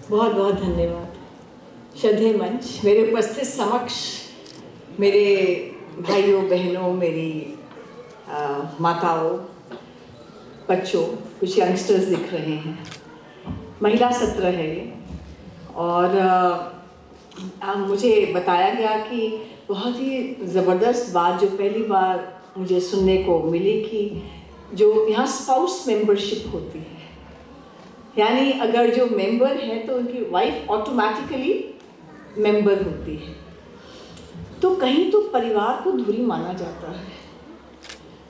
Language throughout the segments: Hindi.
बहुत बहुत धन्यवाद। श्रद्धेय मंच, मेरे उपस्थित समक्ष मेरे भाइयों बहनों, मेरी माताओं, बच्चों, कुछ यंगस्टर्स दिख रहे हैं। महिला सत्र है ये, और मुझे बताया गया कि बहुत ही ज़बरदस्त बात जो पहली बार मुझे सुनने को मिली कि जो यहाँ स्पाउस मेंबरशिप होती है, यानी अगर जो मेंबर है तो उनकी वाइफ ऑटोमेटिकली मेंबर होती है। तो कहीं तो परिवार को दूरी माना जाता है।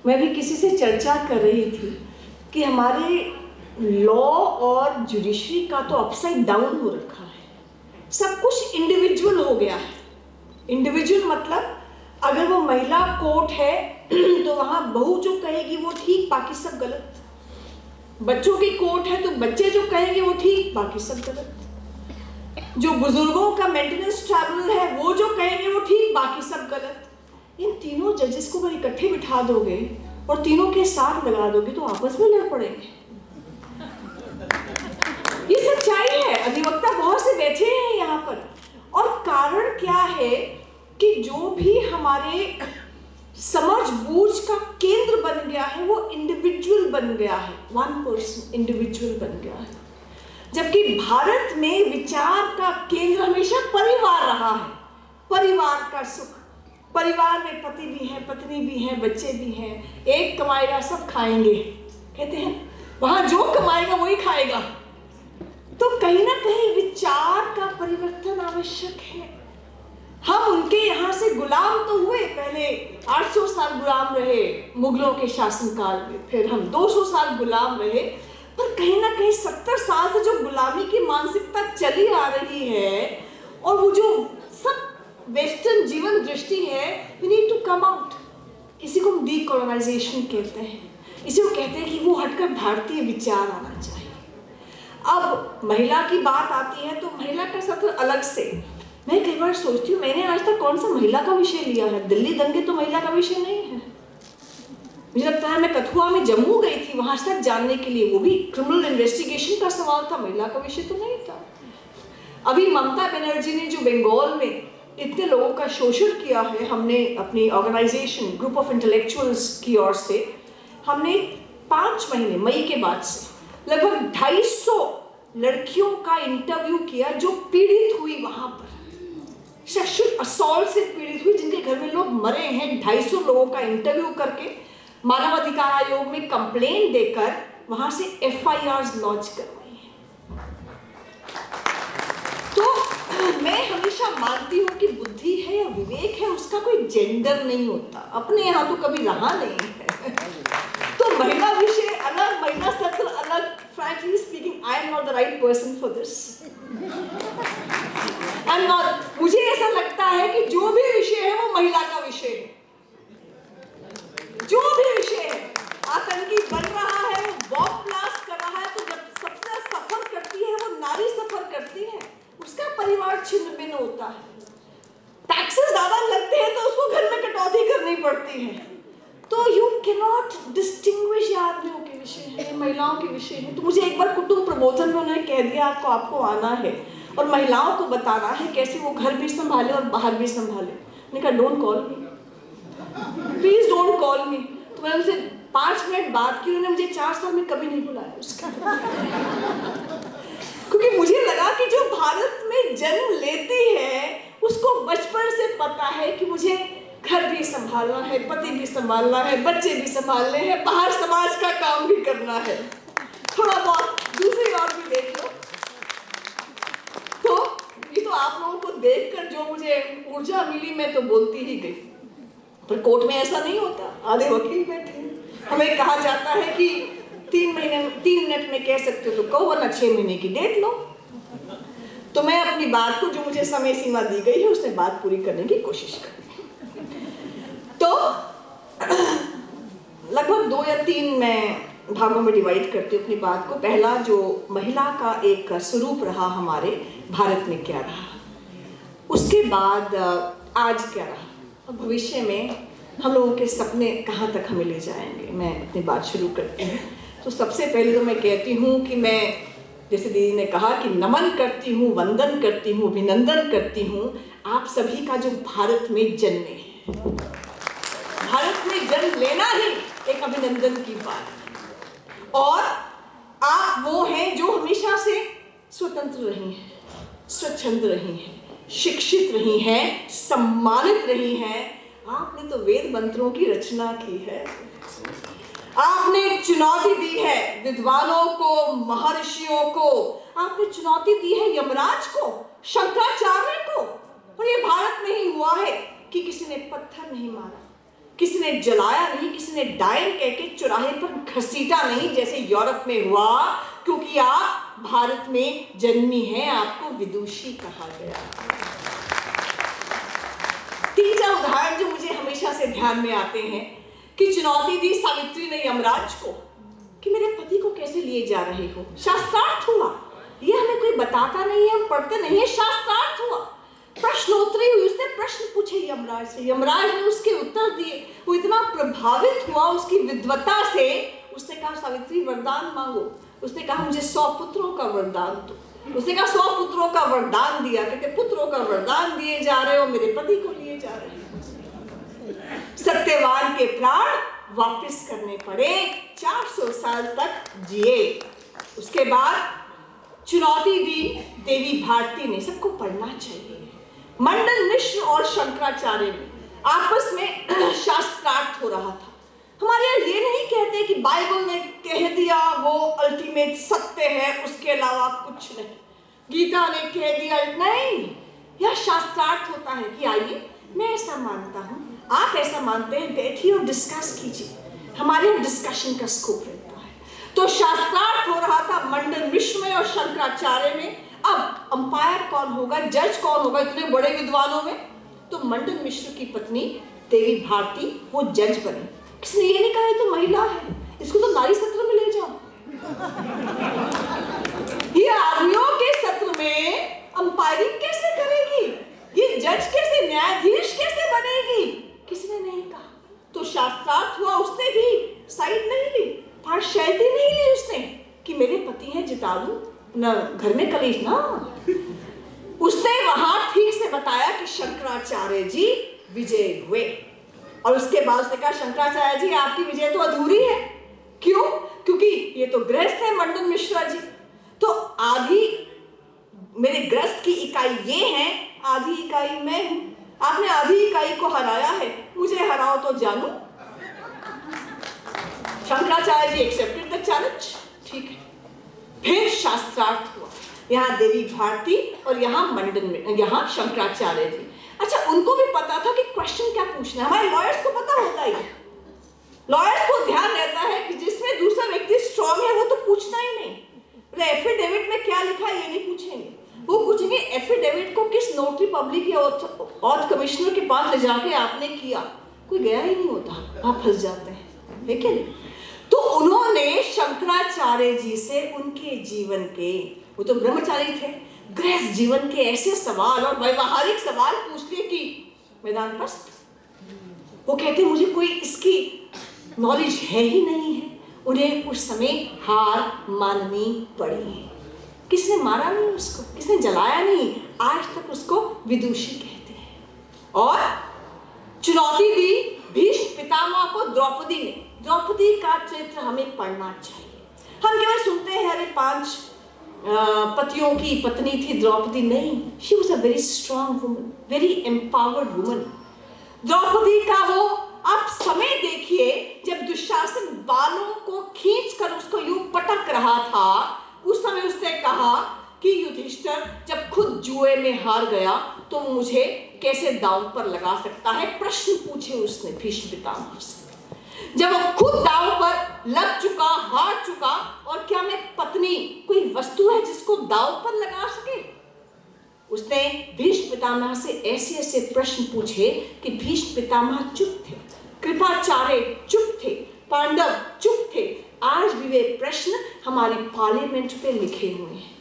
मैं भी किसी से चर्चा कर रही थी कि हमारे लॉ और जुडिशरी का तो अपसाइड डाउन हो रखा है। सब कुछ इंडिविजुअल हो गया है। इंडिविजुअल मतलब अगर वो महिला कोर्ट है तो वहाँ बहू जो कहेगी वो ठीक, बाकी सब गलत। बच्चों की कोर्ट है तो बच्चे जो कहेंगे वो ठीक, बाकी सब गलत। जो बुजुर्गों का मेंटेनेंस ट्राइब्यूनल है वो जो कहेंगे वो ठीक, बाकी सब गलत। इन तीनों जजेस को अगर इकट्ठे बिठा दोगे और तीनों के साथ लगा दोगे तो आपस में लड़ पड़ेंगे। ये सच्चाई है। अधिवक्ता बहुत से बैठे हैं यहाँ पर, और कारण क्या है कि जो भी हमारे समझ बूझ का केंद्र बन गया है वो इंडिविजुअल बन गया है। वन पर्सन इंडिविजुअल बन गया है, जबकि भारत में विचार का केंद्र हमेशा परिवार रहा है। परिवार का सुख, परिवार में पति भी हैं, पत्नी भी हैं, बच्चे भी हैं। एक कमाएगा सब खाएंगे, कहते हैं वहां जो कमाएगा वही खाएगा। तो कहीं ना कहीं विचार का परिवर्तन आवश्यक है। हम उनके यहाँ से गुलाम तो हुए, पहले 800 साल गुलाम रहे मुगलों के शासनकाल में, फिर हम 200 साल गुलाम रहे, पर कहीं ना कहीं 70 साल से जो गुलामी की मानसिकता चली आ रही है और वो जो सब वेस्टर्न जीवन दृष्टि है, we need to come out. इसी को हम डीकोलोनाइजेशन कहते हैं। इसी को कहते हैं कि वो हटकर भारतीय विचार आना चाहिए। अब महिला की बात आती है तो महिला का सत्र अलग से। मैं कई बार सोचती हूँ, मैंने आज तक कौन सा महिला का विषय लिया है? दिल्ली दंगे तो महिला का विषय नहीं है। मुझे लगता है मैं कठुआ में जम्मू गई थी वहां तक जानने के लिए, वो भी क्रिमिनल इन्वेस्टिगेशन का सवाल था, महिला का विषय तो नहीं था। अभी ममता बनर्जी ने जो बंगाल में इतने लोगों का शोषण किया है, हमने अपनी ऑर्गेनाइजेशन ग्रुप ऑफ इंटेलेक्चुअल्स की ओर से हमने 5 महीने मई के बाद से लगभग 250 लड़कियों का इंटरव्यू किया जो पीड़ित हुई, वहां पर सेक्सुअल असॉल्ट से पीड़ित हुई, जिनके घर में लोग मरे हैं। 250 लोगों का इंटरव्यू करके मानवाधिकार आयोग में कंप्लेंट देकर वहां से FIRs लॉन्च करवाई है। तो मैं हमेशा मानती हूं कि बुद्धि है या विवेक है उसका कोई जेंडर नहीं होता। अपने यहाँ तो कभी रहा नहीं है। तो महिला विषय अलग, महिला सत्र अलग। Frankly speaking, I am not the right person for this. I'm not. मुझे ऐसा लगता है कि जो भी विषय है वो महिला का विषय है। जो भी विषय है, आतंकी बन रहा है, वो बॉम्ब ब्लास्ट कर रहा है, तो जब सबसे सफर करती है वो नारी सफर करती है, उसका परिवार छिन्न भिन्न होता है। टैक्सेस ज्यादा लगते हैं तो उसको घर में कटौती करनी पड़ती है। तो यू कैनॉट डिस्टिंग्विश। आदमियों के विषय है, महिलाओं के विषय है। तो मुझे एक बार कुटुंब प्रबोधन में उन्होंने कह दिया आपको आना है और महिलाओं को बताना है कैसे वो घर भी संभाले और बाहर भी संभाले। मैंने कहा don't call me, please don't call मी। तो मैंने उनसे 5 मिनट बात की। उन्होंने मुझे 4 साल में कभी नहीं बुलाया उसका क्योंकि मुझे लगा कि जो भारत में जन्म लेती है उसको बचपन से पता है कि मुझे घर भी संभालना है, पति भी संभालना है, बच्चे भी संभालने हैं, बाहर समाज का काम भी करना है, थोड़ा बहुत दूसरी बात भी देख लो। तो ये तो आप लोगों को देखकर जो मुझे ऊर्जा मिली, मैं तो बोलती ही गई। पर कोर्ट में ऐसा नहीं होता। आधे वकील बैठे, हमें कहा जाता है कि 3 मिनट में कह सकते हो तो कहो, वरना 6 महीने की डेट लो। तो मैं अपनी बात को, जो मुझे समय सीमा दी गई है, उससे बात पूरी करने की कोशिश करूँ। तो लगभग 2 या 3 मैं भागों में डिवाइड करती हूँ अपनी बात को। पहला, जो महिला का एक स्वरूप रहा हमारे भारत में क्या रहा, उसके बाद आज क्या रहा, और भविष्य में हम लोगों के सपने कहाँ तक हमें ले जाएंगे। मैं अपनी बात शुरू करती हूँ। तो सबसे पहले तो मैं कहती हूँ कि मैं जैसे दीदी ने कहा कि नमन करती हूँ, वंदन करती हूँ, अभिनंदन करती हूँ आप सभी का जो भारत में जन्मे हैं। भारत में जन्म लेना ही एक अभिनंदन की बात है। और आप वो हैं जो हमेशा से स्वतंत्र रही हैं, स्वच्छंद रही हैं, शिक्षित रही हैं, सम्मानित रही हैं। आपने तो वेद मंत्रों की रचना की है, आपने चुनौती दी है विद्वानों को, महर्षियों को, आपने चुनौती दी है यमराज को, शंकराचार्य को। और ये भारत में ही हुआ है कि किसी ने पत्थर नहीं मारा, किसी ने जलाया नहीं, किसी ने डायन कह के चौराहे पर घसीटा नहीं जैसे यूरोप में हुआ, क्योंकि आप भारत में जन्मी हैं, आपको विदुषी कहा गया। तीसरा उदाहरण जो मुझे हमेशा से ध्यान में आते हैं कि चुनौती दी सावित्री ने यमराज को कि मेरे पति को कैसे लिए जा रहे हो। शास्त्रार्थ हुआ, ये हमें कोई बताता नहीं है, हम पढ़ते नहीं है, शास्त्रार्थ हुआ, प्रश्नोत्तरी हुई, उसने प्रश्न पूछे यमराज से, यमराज ने उसके उत्तर दिए। वो इतना प्रभावित हुआ उसकी विद्वता से, उसने कहा सावित्री वरदान मांगो। उसने कहा मुझे 100 पुत्रों का वरदान दो। उसने कहा 100 पुत्रों का वरदान दिया। कहते पुत्रों का वरदान दिए जा रहे हो, मेरे पति को लिए जा रहे हो। सत्यवान के प्राण वापस करने पड़े, 400 साल तक जिए। उसके बाद चुनौती दी देवी भारती ने, सबको पढ़ना चाहिए। मंडन मिश्र और शंकराचार्य में आपस में शास्त्रार्थ हो रहा था। हमारे यहाँ ये नहीं कहते कि बाइबल ने कह दिया वो अल्टीमेट सत्य है, उसके अलावा कुछ नहीं, गीता ने कह दिया, नहीं। यह शास्त्रार्थ होता है कि आइए मैं ऐसा मानता हूँ, आप ऐसा मानते हैं, बैठिए और डिस्कस कीजिए। हमारे यहाँ डिस्कशन का स्कोप रहता है। तो शास्त्रार्थ हो रहा था मंडन मिश्र में और शंकराचार्य में। अब अंपायर कौन होगा, जज कौन होगा इतने बड़े विद्वानों में? तो मंडन मिश्र की पत्नी देवी भारती वो जज बनी। किसने ये नहीं कहा ये तो महिला है, इसको तो नारी सत्र में ले जाओ। ये आदमियों के सत्र में अंपायरिंग कैसे करेगी, ये जज कैसे, न्यायाधीश कैसे बनेगी? किसने नहीं कहा। तो शास्त्रार्थ हुआ, उसने भी साइड नहीं ली, पार्शियलिटी नहीं ली उसने कि मेरे पति हैं जिता दूं ना, घर में कलेश ना। उसने वहां ठीक से बताया कि शंकराचार्य जी विजय हुए। और उसके बाद उसने कहा शंकराचार्य जी आपकी विजय तो अधूरी है। क्यों? क्योंकि ये तो गृहस्थ है मंडन मिश्रा जी, तो आधी मेरे गृहस्थ की इकाई ये है, आधी इकाई मैं हूं। आपने आधी इकाई को हराया है, मुझे हराओ तो जानू। Shankaracharya ji accepted the challenge, ठीक है। फिर शास्त्रार्थ हुआ, यहाँ देवी भारती और यहाँ मंडन में, यहाँ शंकराचार्य जी। अच्छा, उनको भी पता था कि क्वेश्चन क्या पूछना है। हमारे लॉयर्स को पता होता ही, लॉयर्स को ध्यान रहता है कि जिसमें दूसरा व्यक्ति स्ट्रांग है वो तो पूछना ही नहीं। एफिडेविट में क्या लिखा है ये नहीं पूछेंगे, वो पूछेंगे एफिडेविट को किस नोटरी पब्लिक या ऑथ कमिश्नर के पास ले जाके आपने किया। कोई गया ही नहीं होता, आप फंस जाते हैं, है क्या नहीं? तो उन्होंने शंकराचार्य जी से उनके जीवन के, वो तो ब्रह्मचारी थे, गृहस्थ जीवन के ऐसे सवाल और व्यवहारिक सवाल पूछ लिए कि मैदान पस्त। वो कहते मुझे कोई इसकी नॉलेज है ही नहीं है। उन्हें उस समय हार माननी पड़ी। किसने मारा नहीं उसको, किसने जलाया नहीं, आज तक उसको विदुषी कहते हैं। और चुनौती दी भीष्म पितामह को द्रौपदी ने। द्रौपदी का चरित्र हमें पढ़ना चाहिए। हम केवल सुनते हैं अरे 5 पतियों की पत्नी थी द्रौपदी, नहीं, she was a very strong woman, very empowered woman. Draupadi का वो आप समय देखिए जब दुशासन बालों को खींचकर उसको यूं पटक रहा था, उस समय उसने कहा कि युधिष्ठिर जब खुद जुए में हार गया तो वो मुझे कैसे दांव पर लगा सकता है। प्रश्न पूछे उसने भीष्म पितामह से। जब वो खुद दांव पर लग चुका, हार चुका, और क्या मैं पत्नी कोई वस्तु है जिसको दांव पर लगा सके? उसने भीष्म पितामह से ऐसे ऐसे प्रश्न पूछे कि भीष्म पितामह चुप थे, कृपाचार्य चुप थे, पांडव चुप थे। आज भी वे प्रश्न हमारी पार्लियामेंट पे लिखे हुए हैं।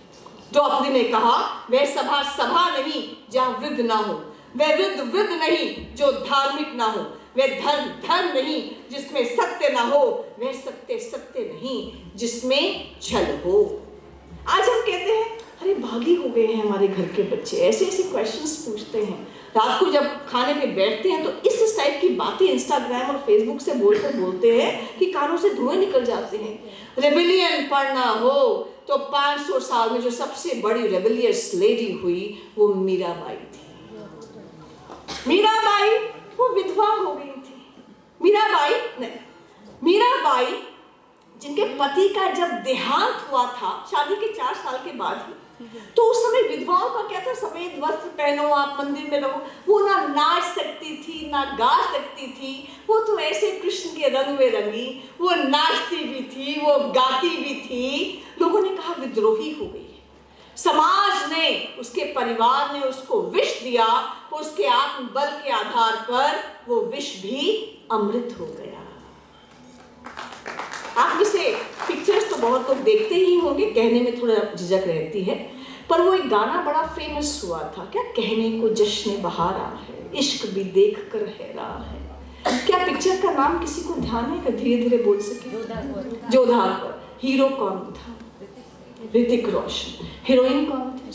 द्रौपदी ने कहा वह सभा सभा नहीं जहाँ वृद्ध ना हो, वह वृद्ध वृद्ध नहीं जो धार्मिक ना हो, वह धर्म धर्म नहीं जिसमें सत्य ना हो, वह सत्य सत्य नहीं जिसमें छल हो। आज हम कहते हैं अरे भागी हो गए हैं हमारे घर के बच्चे, ऐसे ऐसे क्वेश्चंस पूछते हैं। रात को जब खाने पे बैठते हैं तो इस टाइप की बातें इंस्टाग्राम और फेसबुक से बोलते हैं कि कानों से धुएं निकल जाते हैं। रेबिलियन पढ़ना हो तो 500 साल में जो सबसे बड़ी रेबिलियस लेडी हुई वो मीराबाई थी। मीराबाई वो विधवा हो गई थी। मीराबाई जिनके पति का जब देहांत हुआ था शादी के 4 साल के बाद ही, तो उस समय विधवाओं का क्या था, सफेद वस्त्र पहनो, आप मंदिर में रहो। वो ना नाच सकती थी ना गा सकती थी, वो तो ऐसे कृष्ण के रंग में रंगी, वो नाचती भी थी, वो गाती भी थी। लोगों ने कहा विद्रोही हो गई है। समाज ने, उसके परिवार ने उसको विष दिया, उसके आत्मबल के आधार पर वो विष भी अमृत हो गया। आप इसे पिक्चर्स तो बहुत लोग देखते ही होंगे, कहने में थोड़ा झिझक रहती है, पर वो एक गाना बड़ा फेमस हुआ था, क्या कहने को जश्न बहारा है, इश्क भी देख कर हैरान है। क्या पिक्चर का नाम किसी को ध्यान है? धीरे धीरे बोल सके। जोधा अकबर। हीरो कौन था? ऋतिक रोशन। हीरोइन कौन थी?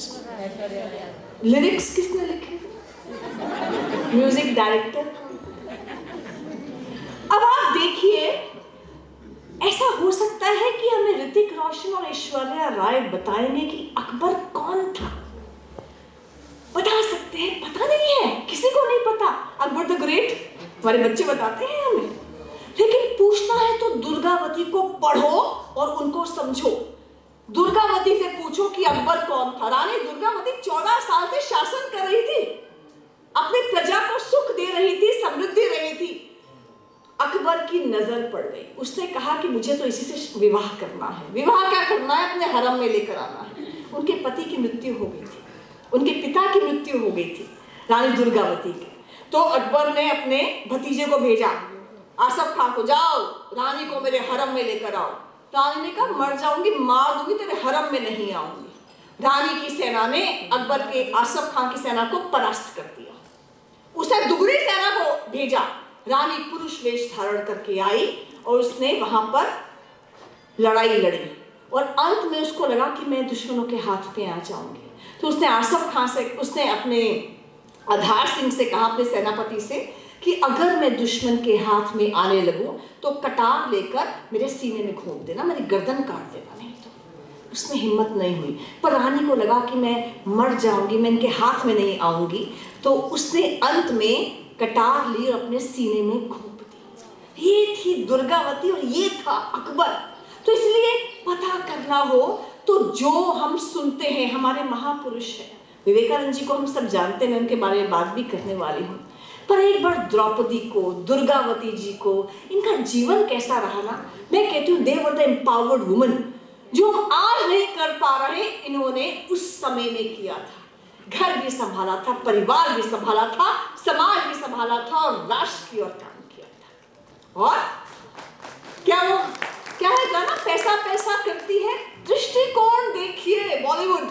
लिरिक्स किसने लिखे? Music director. अब आप देखिए, ऐसा हो सकता है कि हमें ऋतिक रोशन और ऐश्वर्या राय बताएंगे कि अकबर कौन था। बता सकते हैं? पता नहीं है, किसी को नहीं पता। अकबर द ग्रेट हमारे बच्चे बताते हैं हमें, लेकिन पूछना है तो दुर्गावती को पढ़ो और उनको समझो। दुर्गावती से पूछो कि अकबर कौन था। रानी दुर्गावती 14 साल से शासन कर रही थी, अपनी प्रजा को सुख दे रही थी, समृद्धि रही थी। अकबर की नजर पड़ गई, उसने कहा कि मुझे तो इसी से विवाह करना है। विवाह क्या करना है? अपने हरम में लेकर आना है। उनके पति की मृत्यु हो गई थी, उनके पिता की मृत्यु हो गई थी, रानी दुर्गावती की। तो अकबर ने अपने भतीजे को भेजा, आसफ खां को, जाओ रानी को मेरे हरम में लेकर आओ। रानी ने कहा मर जाऊंगी, मार दूंगी, तेरे हरम में नहीं आऊंगी। रानी की सेना ने अकबर के आसफ खां की सेना को परास्त कर दिया। उसने दुगनी सेना को भेजा। रानी पुरुष वेश धारण करके आई और उसने वहां पर लड़ाई लड़ी और अंत में उसको लगा कि मैं दुश्मनों के हाथ में आ जाऊंगी। तो उसने आसफ खां से, उसने अपने आधार सिंह से कहा, अपने सेनापति से, कि अगर मैं दुश्मन के हाथ में आने लगूं तो कटार लेकर मेरे सीने में घोंप देना, मेरी गर्दन काट देना। नहीं तो उसमें हिम्मत नहीं हुई। पर रानी को लगा कि मैं मर जाऊंगी, मैं इनके हाथ में नहीं आऊंगी। तो उसने अंत में कटार ली और अपने सीने में घोंप दी। ये थी दुर्गावती और ये था अकबर। तो इसलिए पता करना हो तो जो हम सुनते हैं, हमारे महापुरुष हैं, विवेकानंद जी को हम सब जानते हैं, मैं उनके बारे में बात भी करने वाली हूँ। पर एक बार द्रौपदी को, दुर्गावती जी को, इनका जीवन कैसा रहा ना, मैं कहती हूँ दे वर द एम्पावर्ड वुमन। जो हम आज नहीं कर पा रहे, इन्होंने उस समय में किया था। घर भी संभाला था, परिवार भी संभाला था, समाज भी संभाला था और राष्ट्र की ओर काम किया था। और क्या है गाना, पैसा पैसा करती है, दृष्टिकोण देखिए बॉलीवुड,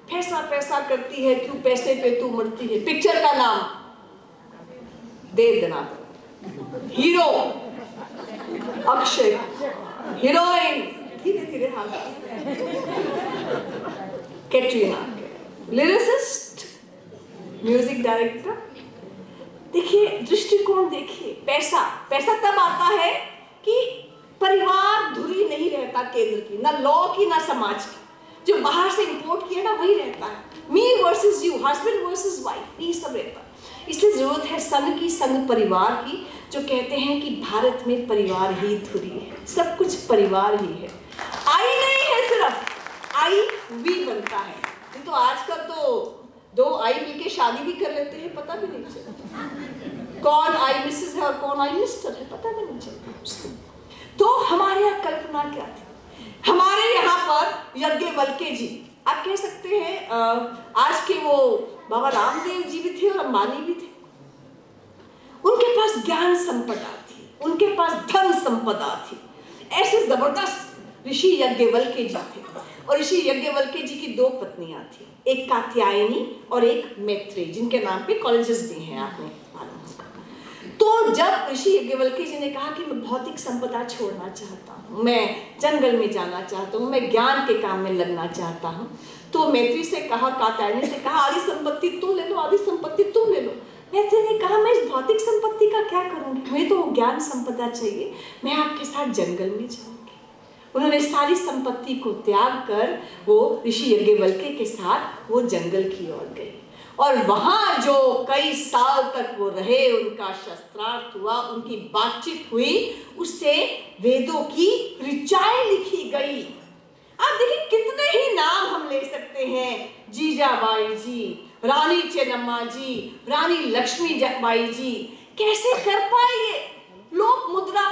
पैसा पैसा करती है, क्यों पैसे पे तू मरती है। पिक्चर का नाम दे देना। हीरो अक्षय, हीरोइन धीरे धीरे हाथ, कैटरीना, लिरिसिस्ट, म्यूजिक डायरेक्टर। देखिए दृष्टिकोण देखिए। पैसा तब आता है कि परिवार धुरी नहीं रहता केंद्र की, ना लॉ की ना समाज की। जो बाहर से इंपोर्ट किया ना वही रहता है, मी versus you, husband versus wife, ये सब रहता है। इसलिए जरूरत है संघ की, संघ परिवार की, जो कहते हैं कि भारत में परिवार ही धुरी है, सब कुछ परिवार ही है। आई नहीं है, सिर्फ आई भी बनता है। तो आजकल तो 2 आई मिलके शादी भी कर लेते हैं, पता भी नहीं चलता कौन आई मिसेस है और कौन आई मिस्टर है, पता भी नहीं चलता। तो हमारे यहाँ कल्पना क्या थी? हमारे यहाँ पर याज्ञवल्क्य जी, आप कह सकते हैं आज के वो बाबा रामदेव जी भी थे और अंबानी भी थे। उनके पास ज्ञान संपदा थी, उनके पास धन संपदा थी। ऐसे जबरदस्त ऋषि याज्ञवल्क्य जी थे। और ऋषि याज्ञवल्क्य जी की 2 पत्नियां थी, एक कात्यायनी और एक मैत्रेयी, जिनके नाम पे कॉलेजेस भी हैं, आपने मालूम होगा। तो जब ऋषि याज्ञवल्क्य जी ने कहा कि मैं भौतिक संपदा छोड़ना चाहता हूँ, मैं जंगल में जाना चाहता हूँ, मैं ज्ञान के काम में लगना चाहता हूँ, तो मैत्री से कहा, कात्यायनी से कहा आदि संपत्ति तुम ले लो, आदि संपत्ति तुम ले लो। मैत्री ने कहा मैं इस भौतिक संपत्ति का क्या करूँगी, मुझे तो ज्ञान संपदा चाहिए, मैं आपके साथ जंगल में जाऊँगी। उन्होंने सारी संपत्ति को त्याग कर वो ऋषि याज्ञवल्क्य के साथ वो जंगल की ओर गए, और वहां जो कई साल तक वो रहे, उनका शस्त्रार्थ हुआ, उनकी बातचीत हुई, उससे वेदों की ऋचाएं लिखी गई। आप देखिए कितने ही नाम हम ले सकते हैं, जीजाबाई जी, रानी चेन्नम्मा जी, रानी लक्ष्मीबाई जी, कैसे कर पाए ये लोक मुद्रा?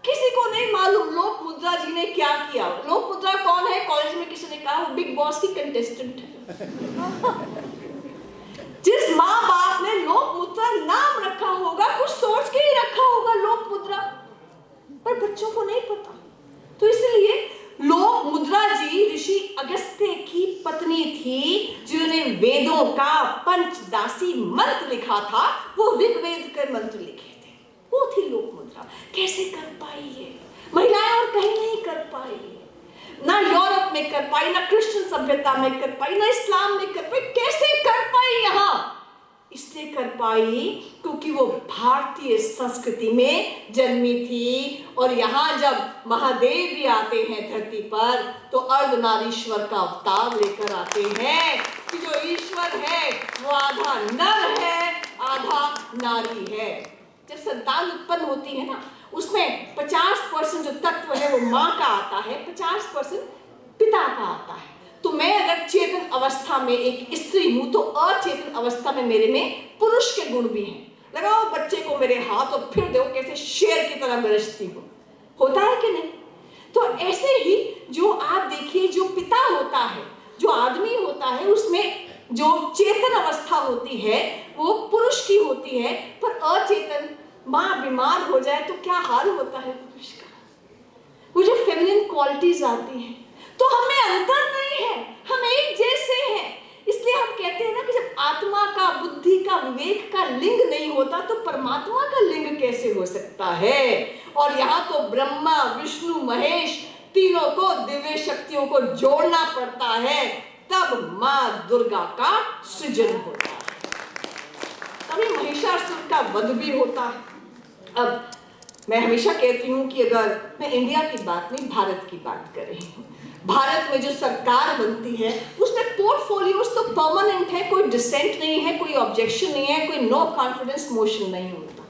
किसी को नहीं मालूम लोक मुद्रा जी ने क्या किया। लोक मुद्रा कौन है? कॉलेज में किसी ने कहा वो बिग बॉस की कंटेस्टेंट है। जिस माँ बाप ने लोक मुद्रा नाम रखा होगा, कुछ सोच के ही रखा होगा लोक मुद्रा, पर बच्चों को नहीं पता। तो इसलिए लोक मुद्रा जी ऋषि अगस्त्य की पत्नी थी, जिन्होंने वेदों का पंचदासी मंत्र लिखा था, वो ऋग्वेद के मंत्र लिखे थे, वो थी लोक मुद्रा। कैसे कर पाई ये महिलाएं? और कहीं नहीं कर पाई, ना यूरोप में कर पाई, ना क्रिश्चियन सभ्यता में कर पाई, ना इस्लाम में कर पाई। कैसे कर पाई यहाँ? इसलिए कर पाई क्योंकि वो भारतीय संस्कृति में जन्मी थी, और यहाँ जब महादेव भी आते हैं धरती पर तो अर्धनारीश्वर का अवतार लेकर आते हैं कि जो ईश्वर है वो आधा नर है, आधा नारी है। जब संतान उत्पन्न होती है ना, उसमें 50% जो तत्व है वो माँ का आता है, 50% पिता का आता है। तो मैं अगर चेतन अवस्था में एक स्त्री हूं, तो अचेतन अवस्था में मेरे में पुरुष के गुण भी हैं। लगाओ बच्चे को मेरे हाथ और फिर देखो कैसे शेर की तरह गरजती हूँ, होता है कि नहीं? तो ऐसे ही जो आप देखिए, जो पिता होता है, जो आदमी होता है, उसमें जो चेतन अवस्था होती है वो पुरुष की होती है, पर अचेतन माँ बीमार हो जाए तो क्या हाल होता है पुरुष का। वो जो फेमिनिन क्वालिटीज आती हैं, तो हमें अंतर नहीं है, हम एक जैसे हैं। इसलिए हम कहते हैं ना कि जब आत्मा का, बुद्धि का, विवेक का लिंग नहीं होता तो परमात्मा का लिंग कैसे हो सकता है? और यहाँ तो ब्रह्मा, विष्णु, महेश तीनों को, दिव्य शक्तियों को जोड़ना पड़ता है, तब माँ दुर्गा का सृजन होता है, तभी महिषासुर का वध भी होता है। अब मैं हमेशा कहती हूँ कि अगर मैं इंडिया की बात नहीं, भारत की बात कर रही हूँ, भारत में जो सरकार बनती है उसमें पोर्टफोलियोज तो परमानेंट है, कोई डिसेंट नहीं है, कोई ऑब्जेक्शन नहीं है, कोई नो कॉन्फिडेंस मोशन नहीं होता।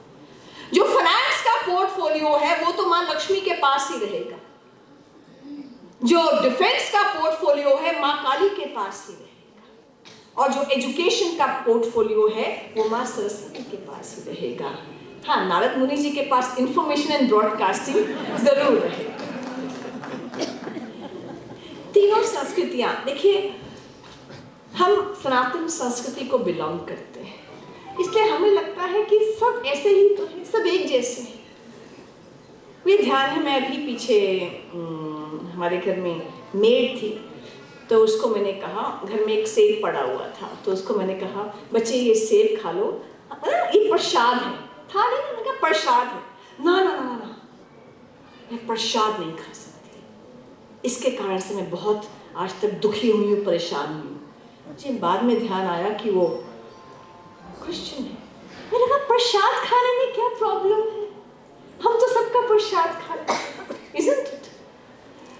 जो फाइनेंस का पोर्टफोलियो है वो तो माँ लक्ष्मी के पास ही रहेगा, जो डिफेंस का पोर्टफोलियो है माँ काली के पास ही रहेगा, और जो एजुकेशन का पोर्टफोलियो है वो माँ सरस्वती के पास ही रहेगा। हाँ, नारद मुनि जी के पास इंफॉर्मेशन एंड ब्रॉडकास्टिंग जरूर रहेगा। तीनों संस्कृतियां देखिए, हम सनातन संस्कृति को बिलोंग करते हैं, इसलिए हमें लगता है कि सब ऐसे ही तो है, सब एक जैसे हैं। ये ध्यान है, मैं अभी पीछे हमारे घर में मेड थी, तो उसको मैंने कहा, घर में एक सेब पड़ा हुआ था, तो उसको मैंने कहा बच्चे ये सेब खा लो, ये प्रसाद है। था नहीं, मैंने कहा प्रसाद है। ना ना ना ना, मैं प्रसाद नहीं खा सकती, इसके कारण से मैं बहुत आज तक दुखी हुई हूँ, परेशान हुई हूँ। मुझे बाद में ध्यान आया कि वो क्रिश्चियन है। मैंने कहा प्रसाद खाने में क्या प्रॉब्लम है, हम तो सबका प्रसाद खाते हैं, isn't it?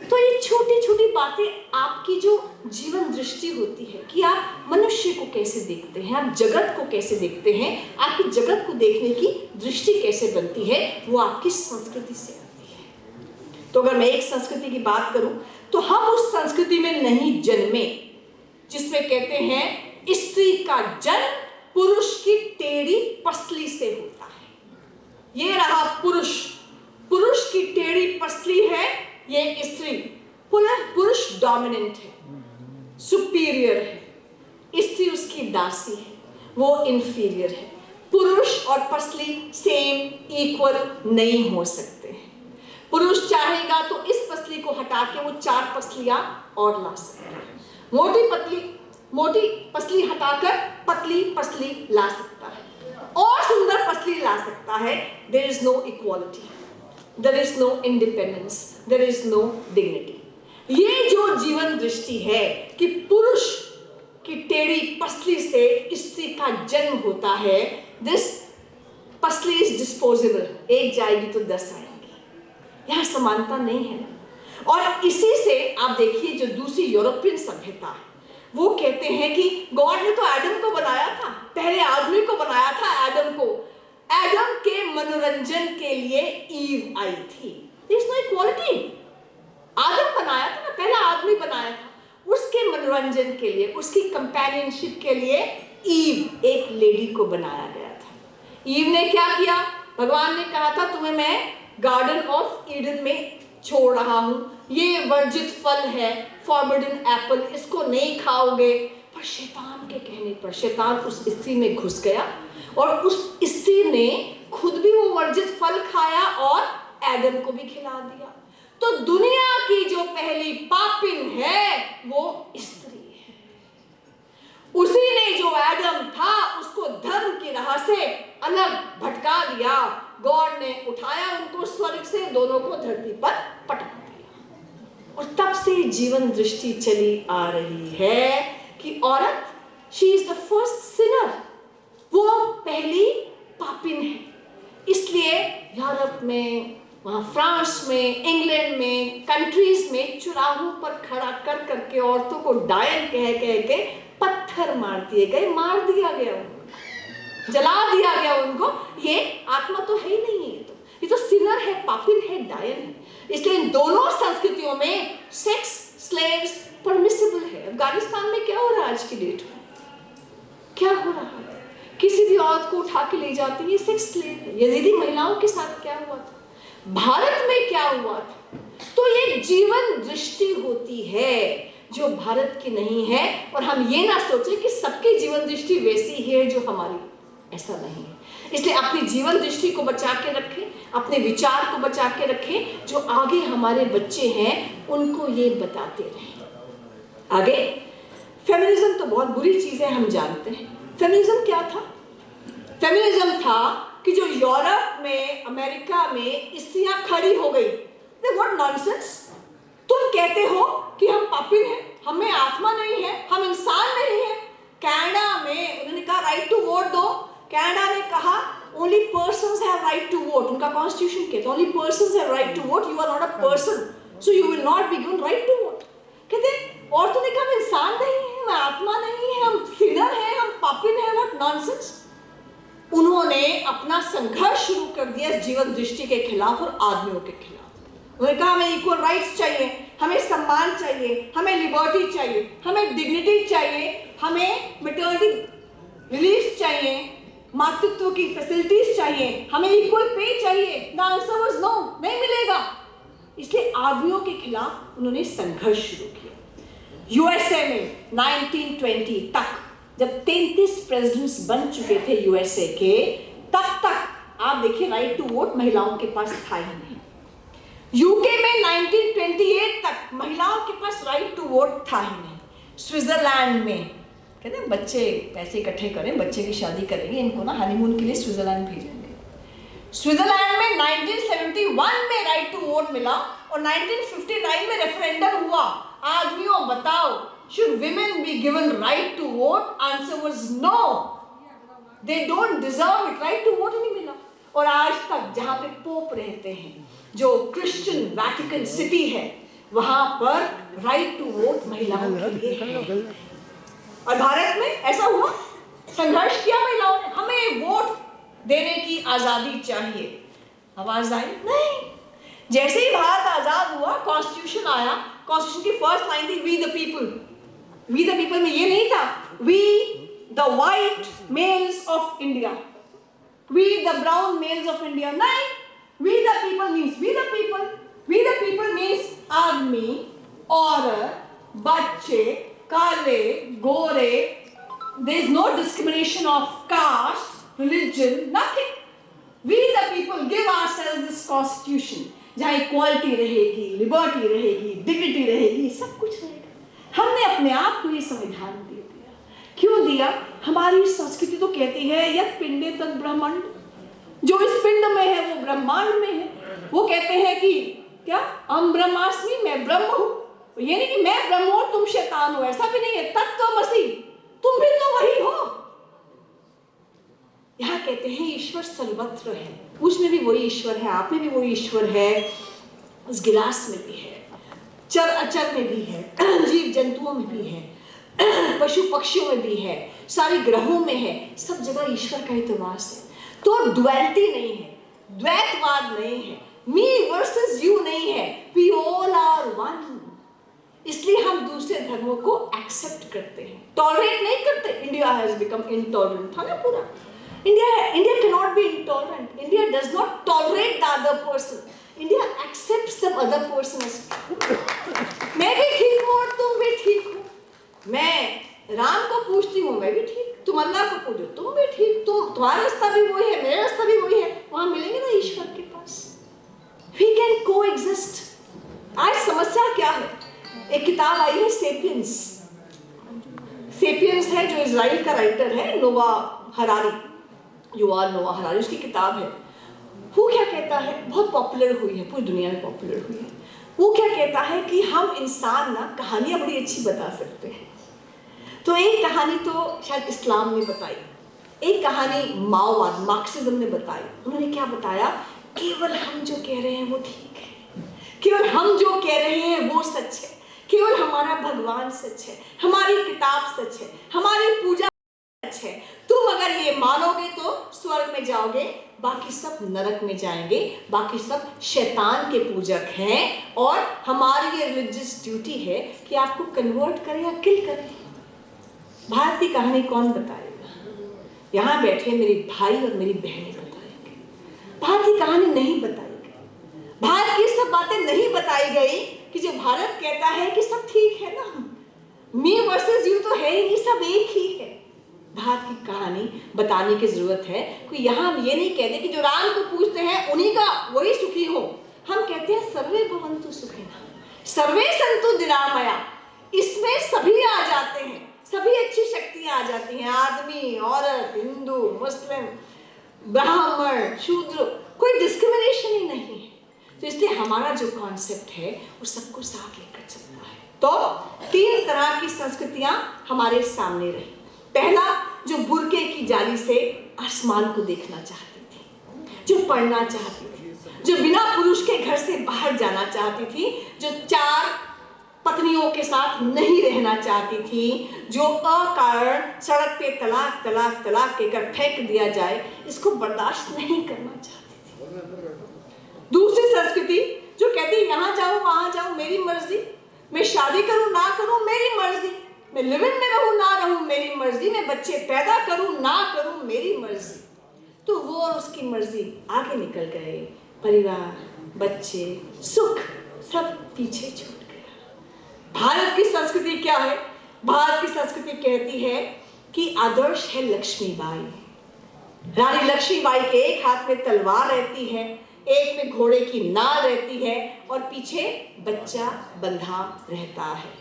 तो ये छोटी छोटी बातें आपकी जो जीवन दृष्टि होती है कि आप मनुष्य को कैसे देखते हैं, आप जगत को कैसे देखते हैं, आपकी जगत को देखने की दृष्टि कैसे बनती है, वो आपकी संस्कृति से आती है। तो अगर मैं एक संस्कृति की बात करूं तो हम उस संस्कृति में नहीं जन्मे जिसमें कहते हैं स्त्री का जन्म पुरुष की टेढ़ी पसली से होता है। ये रहा पुरुष, पुरुष की टेढ़ी पसली है, ये स्त्री। पुरुष डोमिनेंट है, सुपीरियर है, स्त्री उसकी दासी है, वो इंफीरियर है। पुरुष और पसली सेम इक्वल नहीं हो सकते हैं। पुरुष चाहेगा तो इस पसली को हटा के वो 4 पसलियां और ला सकता है। मोटी पसली हटाकर पतली पसली ला सकता है। और सुंदर पसली ला सकता है, there is no equality, there is no independence, there is no dignity. ये जो जीवन दृष्टि है कि पुरुष की टेढ़ी पसली से स्त्री का जन्म होता है, दिस पसली इज डिस्पोजेबल, एक जाएगी तो 10 आएंगी, यहाँ समानता नहीं है ना। और इसी से आप देखिए जो दूसरी यूरोपियन सभ्यता है, वो कहते हैं कि गॉड ने तो एडम को बनाया था, पहले आदमी को बनाया था, एडम को, एडम के मनोरंजन के लिए ईव आई थी। There is no equality. आदम बनाया था ना, पहला आदमी बनाया था, उसके मनोरंजन के लिए, उसकी कंपेनियनशिप के लिए ईव, एक लेडी को बनाया गया था। ईव ने क्या किया? भगवान ने कहा था तुम्हें मैं गार्डन ऑफ ईडन में छोड़ रहा हूं, ये वर्जित फल है, फॉरबिडन एप्पल, इसको नहीं खाओगे। पर शैतान के कहने पर शैतान उस स्त्री में घुस गया और उस स्त्री ने खुद भी वो वर्जित फल खाया और एडम को भी खिला दिया। तो दुनिया की जो पहली पापिन है वो स्त्री है। उसी ने जो एडम था उसको धर्म की राह से अलग भटका दिया। गॉड ने उठाया उनको स्वर्ग से, दोनों को धरती पर पटक दिया। और तब से जीवन दृष्टि चली आ रही है कि औरत, she is the first Sinner, वो पहली पापिन है। इसलिए यूरोप में, वहाँ फ्रांस में, इंग्लैंड में, कंट्रीज में चौराहों पर खड़ा कर करके औरतों को डायन कह कह के पत्थर मार दिए गए, मार दिया गया उनको, जला दिया गया उनको। ये आत्मा तो है ही नहीं है, ये तो सिनर है, पापिन है, डायन है। इसलिए इन दोनों संस्कृतियों में सेक्स स्लेव्स परमिसिबल है। अफगानिस्तान में क्या हो रहा है आज की डेट में? क्या हो रहा है? किसी भी औरत को उठा के ले जाती है, सेक्स स्लेव है। यजीदी महिलाओं के साथ क्या हुआ था? भारत में क्या हुआ था? तो ये जीवन दृष्टि होती है जो भारत की नहीं है। और हम ये ना सोचें कि सबकी जीवन दृष्टि वैसी है जो हमारी, ऐसा नहीं है। इसलिए अपनी जीवन दृष्टि को बचा के रखें, अपने विचार को बचा के रखें, जो आगे हमारे बच्चे हैं उनको ये बताते रहें। आगे फेमिनिज्म तो बहुत बुरी चीज है, हम जानते हैं। फेमिनिज्म क्या था? फेमिनिज्म था कि जो यूरोप में, अमेरिका में स्त्रियां खड़ी हो गई, व्हाट नॉनसेंस, तुम कहते हो कि हम पापिन हैं, हमें आत्मा नहीं है, हम इंसान नहीं है। कनाडा में उन्होंने कहा राइट टू वोट दो। कनाडा ने कहा only persons have right to vote, उनका कॉन्स्टिट्यूशन कहता है only persons have right to vote, you are not a person, so you will not be given right to vote. कहते औरतों ने कहा हम इंसान नहीं है, हम आत्मा नहीं है, हम सिनर है, हम पापिन है, व्हाट नॉनसेंस। उन्होंने अपना संघर्ष शुरू कर दिया जीवन दृष्टि के खिलाफ और आदमियों के खिलाफ। उन्होंने कहा हमें इक्वल राइट्स चाहिए, हमें सम्मान चाहिए, हमें लिबर्टी चाहिए, हमें डिग्निटी चाहिए, हमें मैटरनिटी रिलीफ चाहिए, मातृत्व की फैसिलिटीज चाहिए, हमें इक्वल पे चाहिए। द आंसर वाज नो, नहीं मिलेगा। इसलिए आदमियों के खिलाफ उन्होंने संघर्ष शुरू किया। यूएसए में 1920 तक जब 33 प्रेसिडेंट्स बन चुके थे यूएसए के, तब तक आप देखिए राइट टू वोट महिलाओं के पास था ही नहीं। यूके में 1928 तक महिलाओं के पास राइट टू वोट था ही नहीं। स्विट्जरलैंड में कहते हैं बच्चे पैसे इकट्ठे करें, बच्चे की शादी करेंगे, इनको ना हनीमून के लिए स्विट्जरलैंड भेजेंगे। स्विट्जरलैंड में 1971 में राइट टू वोट मिला और 1959 में रेफरेंडम हुआ। आदमियों बताओ, should women be given right to vote? Answer was no. They don't deserve it. Right to vote नहीं मिला। और आज तक जहाँ पे पोप रहते हैं, जो क्रिश्चियन वैटिकन सिटी है, वहाँ पर राइट टू वोट महिलाओं के लिए है। और भारत में ऐसा हुआ, संघर्ष किया महिलाओं ने, हमें वोट देने की आजादी चाहिए। आवाज आई नहीं। जैसे ही भारत आजाद हुआ, कॉन्स्टिट्यूशन आया, कॉन्स्टिट्यूशन की फर्स्ट लाइन थी we the people. We the people में ये नहीं था we the white males of India, we the brown males of India, नहीं। We the people means we the people. We the people means आदमी, औरत, बच्चे, काले, गोरे, there is no discrimination of caste, religion, nothing. We the people give ourselves this constitution, जहाँ इक्वालिटी रहेगी, लिबर्टी रहेगी, डिग्निटी रहेगी, सब कुछ रहेगा। हमने अपने आप को ये संविधान दे दिया। क्यों दिया? हमारी संस्कृति तो कहती है यत् पिंडे तत् ब्रह्मांड, जो इस पिंड में है वो ब्रह्मांड में है। वो कहते हैं कि क्या हम ब्रह्मास्मि, मैं ब्रह्म हूं। ये नहीं कि मैं ब्रह्म और तुम शैतान हो, ऐसा भी नहीं है। तत्त्वमसि, तुम भी तो वही हो। यहाँ कहते हैं ईश्वर सर्वत्र है, उसमें भी वही ईश्वर है, आप में भी वही ईश्वर है, उस गिलास में भी है, चर अचर में भी है, जीव जंतुओं में भी है, पशु पक्षियों में भी है, सारे ग्रहों में है, सब जगह ईश्वर का ही तो वास है। तो द्वैती नहीं है, द्वैतवाद नहीं है, मी वर्सेस यू नहीं है, वी ऑल आर वन। इसलिए हम दूसरे धर्मों को एक्सेप्ट करते हैं, टॉलरेट नहीं करते। इंडिया हैज बिकम इनटॉलरेंट था ना पूरा। India can not be intolerant. India does not tolerate the other person. India accepts the other person. मैं भी ठीक हूँ और तुम भी ठीक हो। मैं राम को पूछती हूँ, मैं भी ठीक, तुम अल्लाह को पूछो, तुम भी ठीक, तुम्हारा रास्ता भी वही है, मेरा रास्ता भी वही है, वहां मिलेंगे ना ईश्वर के पास। वी कैन को एग्जिस्ट। आज समस्या क्या है? एक किताब आई है सेपियंस। सेपियंस है जो इजराइल का राइटर है, नोवा हरारी, युवाल नोवा हरारी, उसकी किताब है। वो क्या कहता है, बहुत पॉपुलर हुई है, पूरी दुनिया में पॉपुलर हुई है। वो क्या कहता है कि हम इंसान ना कहानियां बड़ी अच्छी बता सकते हैं। तो एक कहानी तो शायद इस्लाम ने बताई, एक कहानी माओवाद मार्क्सिज्म ने बताई। उन्होंने क्या बताया? केवल हम जो कह रहे हैं वो ठीक है, केवल हम जो कह रहे हैं वो सच है, केवल हमारा भगवान सच है, हमारी किताब सच है, हमारी पूजा सच है। तुम अगर ये मानोगे तो स्वर्ग में जाओगे, बाकी सब नरक में जाएंगे, बाकी सब शैतान के पूजक हैं। और हमारी ये रिलीजियस ड्यूटी है कि आपको कन्वर्ट करें या किल करें। भारत की कहानी कौन बताएगा? यहाँ बैठे मेरे भाई और मेरी बहनें बताएंगे। भारत की कहानी नहीं बताई गई, भारत की सब बातें नहीं बताई गई कि जो भारत कहता है कि सब ठीक है ना, मी वर्सेस यू तो है ही नहीं, सब एक ही है। भारत की कहानी बताने की जरूरत है। कोई यहाँ हम ये नहीं कहते कि जो राम को पूछते हैं उन्हीं का वही सुखी हो। हम कहते हैं सर्वे भवन्तु सुखिनः, सर्वे सन्तु निरामया। इसमें सभी आ जाते हैं, सभी अच्छी शक्तियां आ जाती हैं, आदमी, औरत, हिंदू, मुस्लिम, ब्राह्मण, शूद्र, कोई डिस्क्रिमिनेशन ही नहीं है। तो इसलिए हमारा जो कॉन्सेप्ट है वो सबको साथ लेकर चलता है। तो 3 तरह की संस्कृतियां हमारे सामने रही। पहला, जो बुर्के की जाली से आसमान को देखना चाहती थी, जो पढ़ना चाहती थी, जो बिना पुरुष के घर से बाहर जाना चाहती थी, जो 4 पत्नियों के साथ नहीं रहना चाहती थी, जो अकारण सड़क पे तलाक तलाक तलाक कहकर फेंक दिया जाए, इसको बर्दाश्त नहीं करना चाहती थी। दूसरी संस्कृति जो कहती है यहाँ जाओ वहां जाओ मेरी मर्जी, मैं शादी करूं ना करूं मेरी मर्जी, मैं लिव इन में रहूं ना रहूं मेरी मर्जी, मैं बच्चे पैदा करूं ना करूं मेरी मर्जी। तो वो और उसकी मर्जी आगे निकल गए, परिवार, बच्चे, सुख सब पीछे छूट गया। भारत की संस्कृति क्या है? भारत की संस्कृति कहती है कि आदर्श है लक्ष्मीबाई। रानी लक्ष्मीबाई के एक हाथ में तलवार रहती है, एक में घोड़े की नाल रहती है और पीछे बच्चा बंधा रहता है।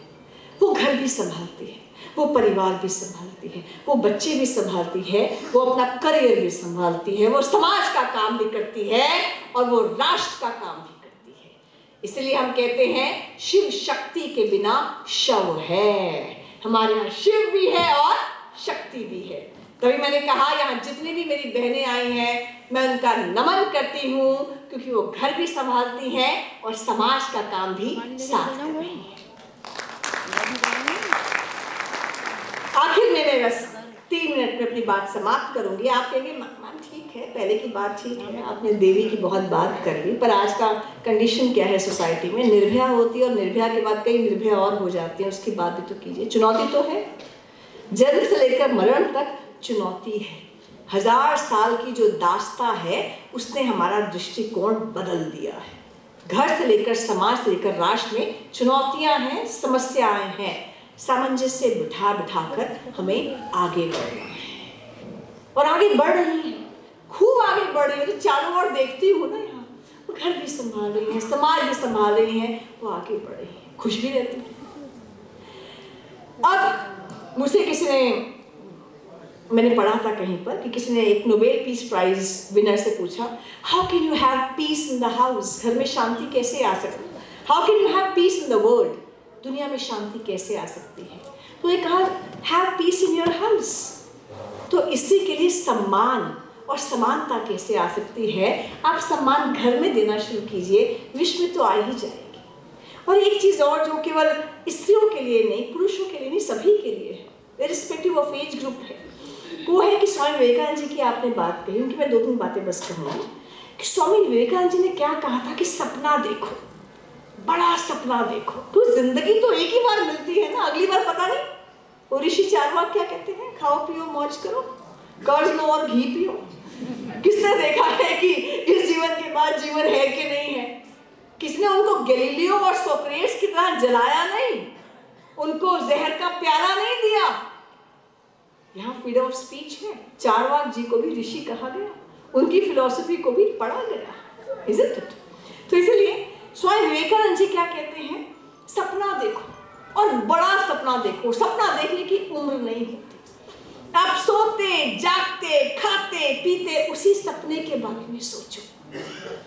वो घर भी संभालती है, वो परिवार भी संभालती है, वो बच्चे भी संभालती है, वो अपना करियर भी संभालती है, वो समाज का काम भी करती है और वो राष्ट्र का काम भी करती है। इसलिए हम कहते हैं शिव शक्ति के बिना शव है। हमारे यहाँ शिव भी है और शक्ति भी है। तभी मैंने कहा यहाँ जितनी भी मेरी बहनें आई हैं मैं उनका नमन करती हूँ, क्योंकि वो घर भी संभालती हैं और समाज का काम भी साथ कर रही हैं। आखिर में मैं बस 3 मिनट में अपनी बात समाप्त करूंगी। आप कहेंगे मैम ठीक है, पहले की बात ठीक है, आपने देवी की बहुत बात कर ली, पर आज का कंडीशन क्या है सोसाइटी में? निर्भया होती है और निर्भया के बाद कई निर्भया और हो जाती है, उसकी बात भी तो कीजिए। चुनौती तो है, जन्म से लेकर मरण तक चुनौती है। 1000 साल की जो दास्ता है उसने हमारा दृष्टिकोण बदल दिया है। घर से लेकर समाज से लेकर राष्ट्र में चुनौतियां हैं, समस्याएं हैं, सामंजस्य बिठा कर हमें आगे बढ़ना है और आगे बढ़ रही है, खूब आगे बढ़ रही है। तो चारों ओर देखती हूँ ना, यहाँ वो घर भी संभाल रही है, समाज भी संभाल रही है, वो आगे बढ़ रही है, खुश भी रहती है। अब मुझसे किसी ने मैंने पढ़ा था कहीं पर कि किसी ने एक नोबेल पीस प्राइज विनर से पूछा, how can you have piece in the house, घर में शांति कैसे आ सकती, how can you have piece in the world, दुनिया में शांति कैसे आ सकती है। तो ये कहा, have piece in your house. तो इसी के लिए सम्मान और समानता कैसे आ सकती है, आप सम्मान घर में देना शुरू कीजिए, विश्व में तो आ ही जाएगी। और एक चीज़ और जो केवल स्त्रियों के लिए नहीं, पुरुषों के लिए नहीं, सभी के लिए है, इर्रिस्पेक्टिव ऑफ एज ग्रुप है, वो है कि स्वामी विवेकानंद जी की आपने बात कही, उनकी मैं 2-3 बातें बस कहूँगी कि स्वामी विवेकानंद जी ने क्या कहा था कि सपना देखो, बड़ा सपना देखो। तो जिंदगी तो एक ही बार मिलती है ना, अगली बार पता नहीं। वो ऋषि चारवाक क्या कहते हैं, खाओ पियो मौज करो, कर्ज लो और घी पियो। किसने देखा है कि इस जीवन के बाद जीवन है कि नहीं है? किसने उनको गैलीलियो और सोक्रेट्स की तरह जलाया नहीं, उनको जहर का प्याला नहीं दिया। यहाँ फ्रीडम ऑफ स्पीच है। चारवाक जी को भी ऋषि कहा गया, उनकी फिलॉसफी को भी पढ़ा गया, isn't it? तो इसलिए स्वामी विवेकानंद जी क्या कहते हैं, सपना देखो और बड़ा सपना देखो। सपना देखने की उम्र नहीं होती। आप सोते जागते खाते पीते उसी सपने के बारे में सोचो,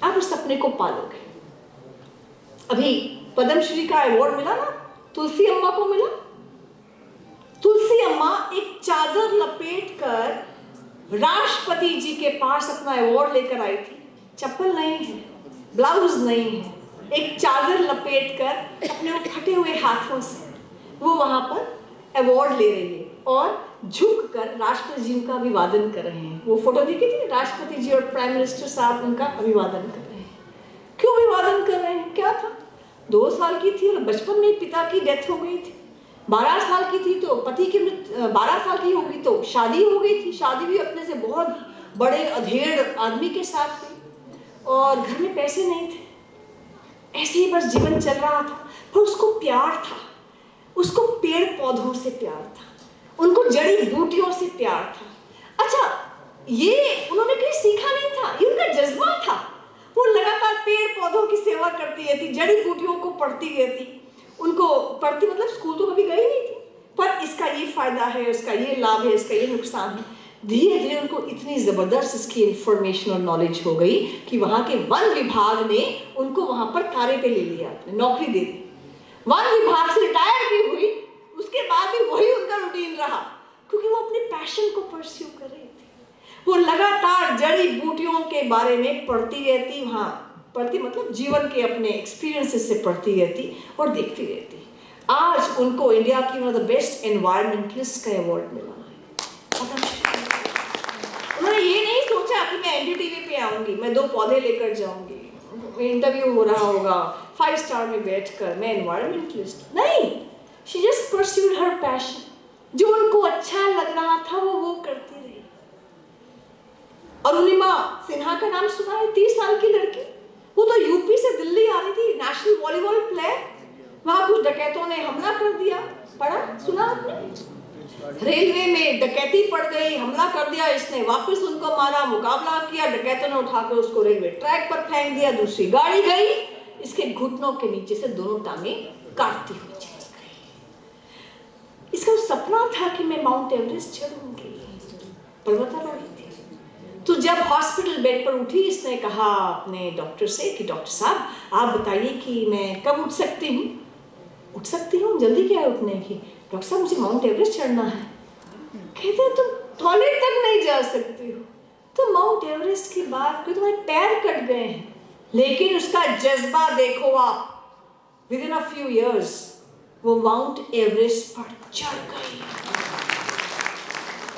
आप उस सपने को पालोगे। अभी पद्मश्री का अवार्ड मिला ना, तुलसी अम्मा को मिला। तुलसी अम्मा एक चादर लपेटकर राष्ट्रपति जी के पास अपना अवार्ड लेकर आई थी। चप्पल नहीं है, ब्लाउज नहीं है, एक चादर लपेटकर अपने वो फटे हुए हाथों से वो वहां पर अवार्ड ले रही है और झुककर राष्ट्रपति जी का अभिवादन कर रहे हैं। वो फोटो देखी थी, राष्ट्रपति जी और प्राइम मिनिस्टर साहब उनका अभिवादन कर रहे हैं। क्यों अभिवादन कर रहे हैं, क्या था? 2 साल की थी और बचपन में पिता की डेथ हो गई थी। 12 साल की थी तो पति की 12 साल की होगी तो शादी हो गई थी। शादी भी अपने से बहुत बड़े अधेड़ आदमी के साथ हुई और घर में पैसे नहीं थे। ऐसे ही बस जीवन चल रहा था। पर उसको प्यार था, उसको पेड़ पौधों से प्यार था, उनको जड़ी बूटियों से प्यार था। अच्छा, ये उन्होंने कहीं सीखा नहीं था, ये उनका जज्बा था। वो लगातार पेड़ पौधों की सेवा करती रहती, जड़ी बूटियों को पढ़ती रहती। उनको पढ़ती मतलब स्कूल तो कभी गई नहीं थी, पर इसका ये फायदा है, इसका ये लाभ है, इसका ये नुकसान है। धीरे धीरे उनको इतनी जबरदस्त इसकी इंफॉर्मेशन और नॉलेज हो गई कि वहाँ के वन विभाग ने उनको वहाँ पर कार्य पे ले लिया, नौकरी दे दी। वन विभाग से रिटायर भी हुई, उसके बाद भी वही उनका रूटीन रहा, क्योंकि वो अपने पैशन को परस्यू कर रही थी। वो लगातार जड़ी बूटियों के बारे में पढ़ती रहती, वहाँ पढ़ती मतलब जीवन के अपने एक्सपीरियंसेस से पढ़ती रहती और देखती रहती। आज उनको इंडिया की one of the best environmentalist का अवार्ड मिला है। उन्होंने ये नहीं सोचा कि मैं एनडीटीवी पे आऊंगी, मैं 2 पौधे लेकर जाऊंगी, इंटरव्यू हो रहा होगा 5 स्टार में बैठकर, मैं एनवायरमेंटलिस्ट नहीं। She just pursued her passion, जो उनको अच्छा लग रहा था वो करती रही। अरुणिमा सिन्हा का नाम सुना है, 30 साल की लड़की। वो तो यूपी से दिल्ली आ रही थी, नेशनल वॉलीबॉल प्लेयर। वहां कुछ डकैतों ने हमला कर दिया, पढ़ा सुना आपने? रेलवे में डकैती पड़ गई, हमला कर दिया, इसने वापस उनको मारा, मुकाबला किया, डकैतों ने उठाकर उसको रेलवे ट्रैक पर फेंक दिया, दूसरी गाड़ी गई, इसके घुटनों के नीचे से दोनों टांगे काटती हुई चली गई। इसका सपना था कि मैं माउंट एवरेस्ट चढ़ूंगी, पर्वतारोही थी। तो जब हॉस्पिटल बेड पर उठी, इसने कहा अपने डॉक्टर से कि डॉक्टर साहब आप बताइए कि मैं कब उठ सकती हूँ? उठ सकती हूँ, जल्दी क्या है उठने की? डॉक्टर साहब मुझे माउंट एवरेस्ट चढ़ना है। कहते हैं तुम टॉयलेट तक नहीं जा सकती हो। तो माउंट एवरेस्ट की बात करें, तुम्हारे पैर कट गए हैं, लेकिन उसका जज्बा देखो आप, with in a few years वो माउंट एवरेस्ट पर चढ़ गई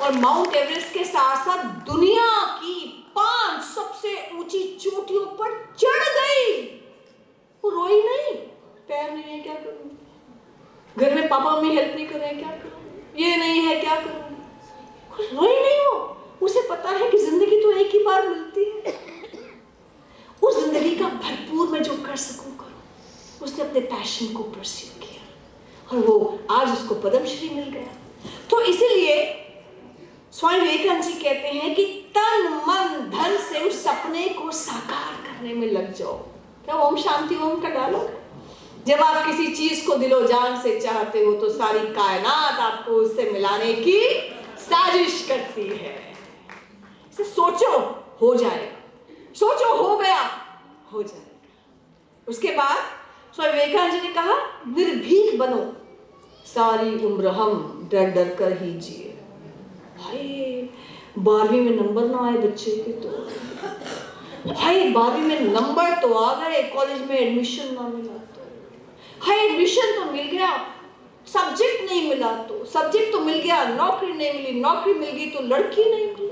और माउंट एवरेस्ट के साथ साथ दुनिया की 5 सबसे ऊंची चोटियों पर चढ़ गई। वो रोई नहीं, पैर नहीं है क्या करूंगी, घर में पापा मम्मी हेल्प नहीं कर रहे हैं क्या करूंगी, ये नहीं है क्या करूंगी, रोई नहीं हो। उसे पता है कि जिंदगी तो एक ही बार मिलती है, उस जिंदगी का भरपूर मैं जो कर सकूं करूं। उसने अपने पैशन को परस्यू किया और वो आज उसको पद्मश्री मिल गया। तो इसीलिए स्वामी विवेकानंद जी कहते हैं कि तन मन धन से उस सपने को साकार करने में लग जाओ। क्या ओम शांति ओम का डायलॉग? जब आप किसी चीज को दिलो जान से चाहते हो तो सारी कायनात आपको उससे मिलाने की साजिश करती है। इसे सोचो हो जाएगा, सोचो हो गया हो जाएगा। उसके बाद स्वामी विवेकानंद जी ने कहा निर्भीक बनो, सारी उम्र हम डर डर कर ही जिए। हाय 12वीं में नंबर ना आए बच्चे के तो, हाय 12वीं में नंबर तो आ गए, कॉलेज में एडमिशन ना मिला तो, हाय एडमिशन तो मिल गया, सब्जेक्ट नहीं मिला तो, सब्जेक्ट तो मिल गया, नौकरी नहीं मिली, नौकरी मिल गई तो लड़की नहीं मिली,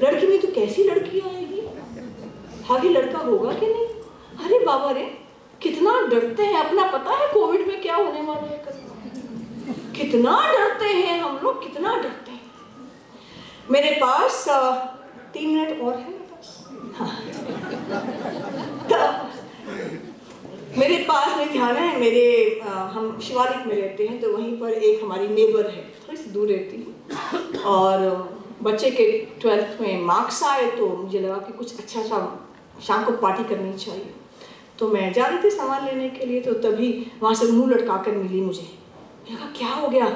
लड़की में तो कैसी लड़की आएगी, आगे लड़का होगा कि नहीं। अरे बाबा रे, कितना डरते हैं। अपना पता है कोविड में क्या होने वाला है, कितना डरते हैं हम लोग, कितना डरते हैं। मेरे पास 3 मिनट और है मेरे पास। हाँ। मेरे पास में ध्यान है, हम शिवालिक में रहते हैं, तो वहीं पर एक हमारी नेबर है, थोड़ी सी दूर रहती है, और बच्चे के 12th में मार्क्स आए तो मुझे लगा कि कुछ अच्छा सा शाम को पार्टी करनी चाहिए। तो मैं जा रही थी सामान लेने के लिए, तो तभी वहाँ से मुंह लटका कर मिली मुझे। मैंने कहा क्या हो गया,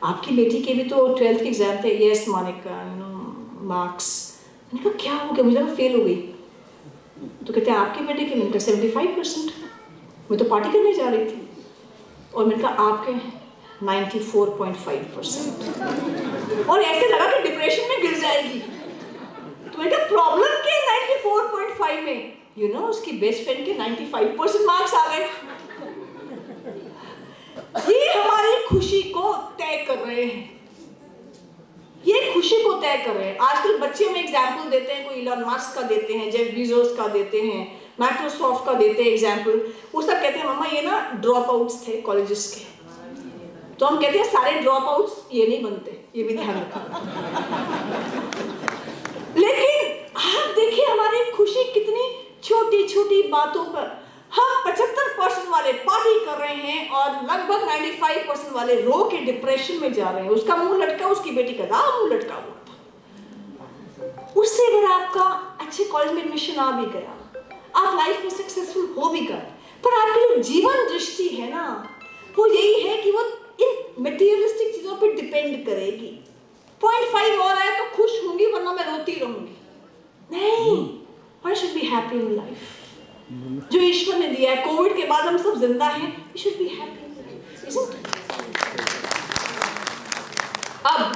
आपकी बेटी के भी तो 12th के एग्जाम थे। Yes Monica, marks. मैंने कहा क्या हो गया, मुझे लगा फेल हो गई। तो कहते हैं आपकी बेटी के, मैंने कहा 75%। मैं तो पार्टी करने जा रही थी। और मैंने कहा आपके 94.5%। और ऐसे लगा कि डिप्रेशन में गिर जाएगी। तो मैंने कहा प्रॉब्लम क्या है 94.5 में? यू नो उसकी बेस्ट फ्रेंड के 95% मार्क्स आ गए। ये हमारी खुशी को तय कर रहे हैं, ये खुशी को तय कर रहे हैं। आजकल बच्चे में एग्जाम्पल देते हैं, कोई इलॉन मस्क का देते हैं, जेफ बेजोस का देते हैं, माइक्रोसॉफ्ट का देते हैं एग्जाम्पल। वो सब कहते हैं मम्मा ये ना ड्रॉप आउट्स थे कॉलेजेस के। तो हम कहते हैं सारे ड्रॉप आउट्स ये नहीं बनते, ये भी ध्यान रखना। लेकिन आप देखिए हमारी खुशी कितनी छोटी छोटी बातों पर। हम 75% वाले पार्टी कर रहे हैं और लगभग 95% वाले रो के डिप्रेशन में जा रहे हैं। उसका मुंह लटका, उसकी बेटी का मुंह लटका हुआ था। उससे अगर आपका अच्छे कॉलेज में एडमिशन आ भी गया, आप लाइफ में सक्सेसफुल हो भी गए, पर आपकी जो जीवन दृष्टि है ना, वो यही है कि वो इन मटेरियलिस्टिक चीजों पर डिपेंड करेगी। 0.5 और आए तो खुश होंगी, वरना मैं रोती रहूंगी। नहीं, I should be happy in life. जो ईश्वर ने दिया है, कोविड के बाद हम सब जिंदा हैं, we should be happy, isn't it? अब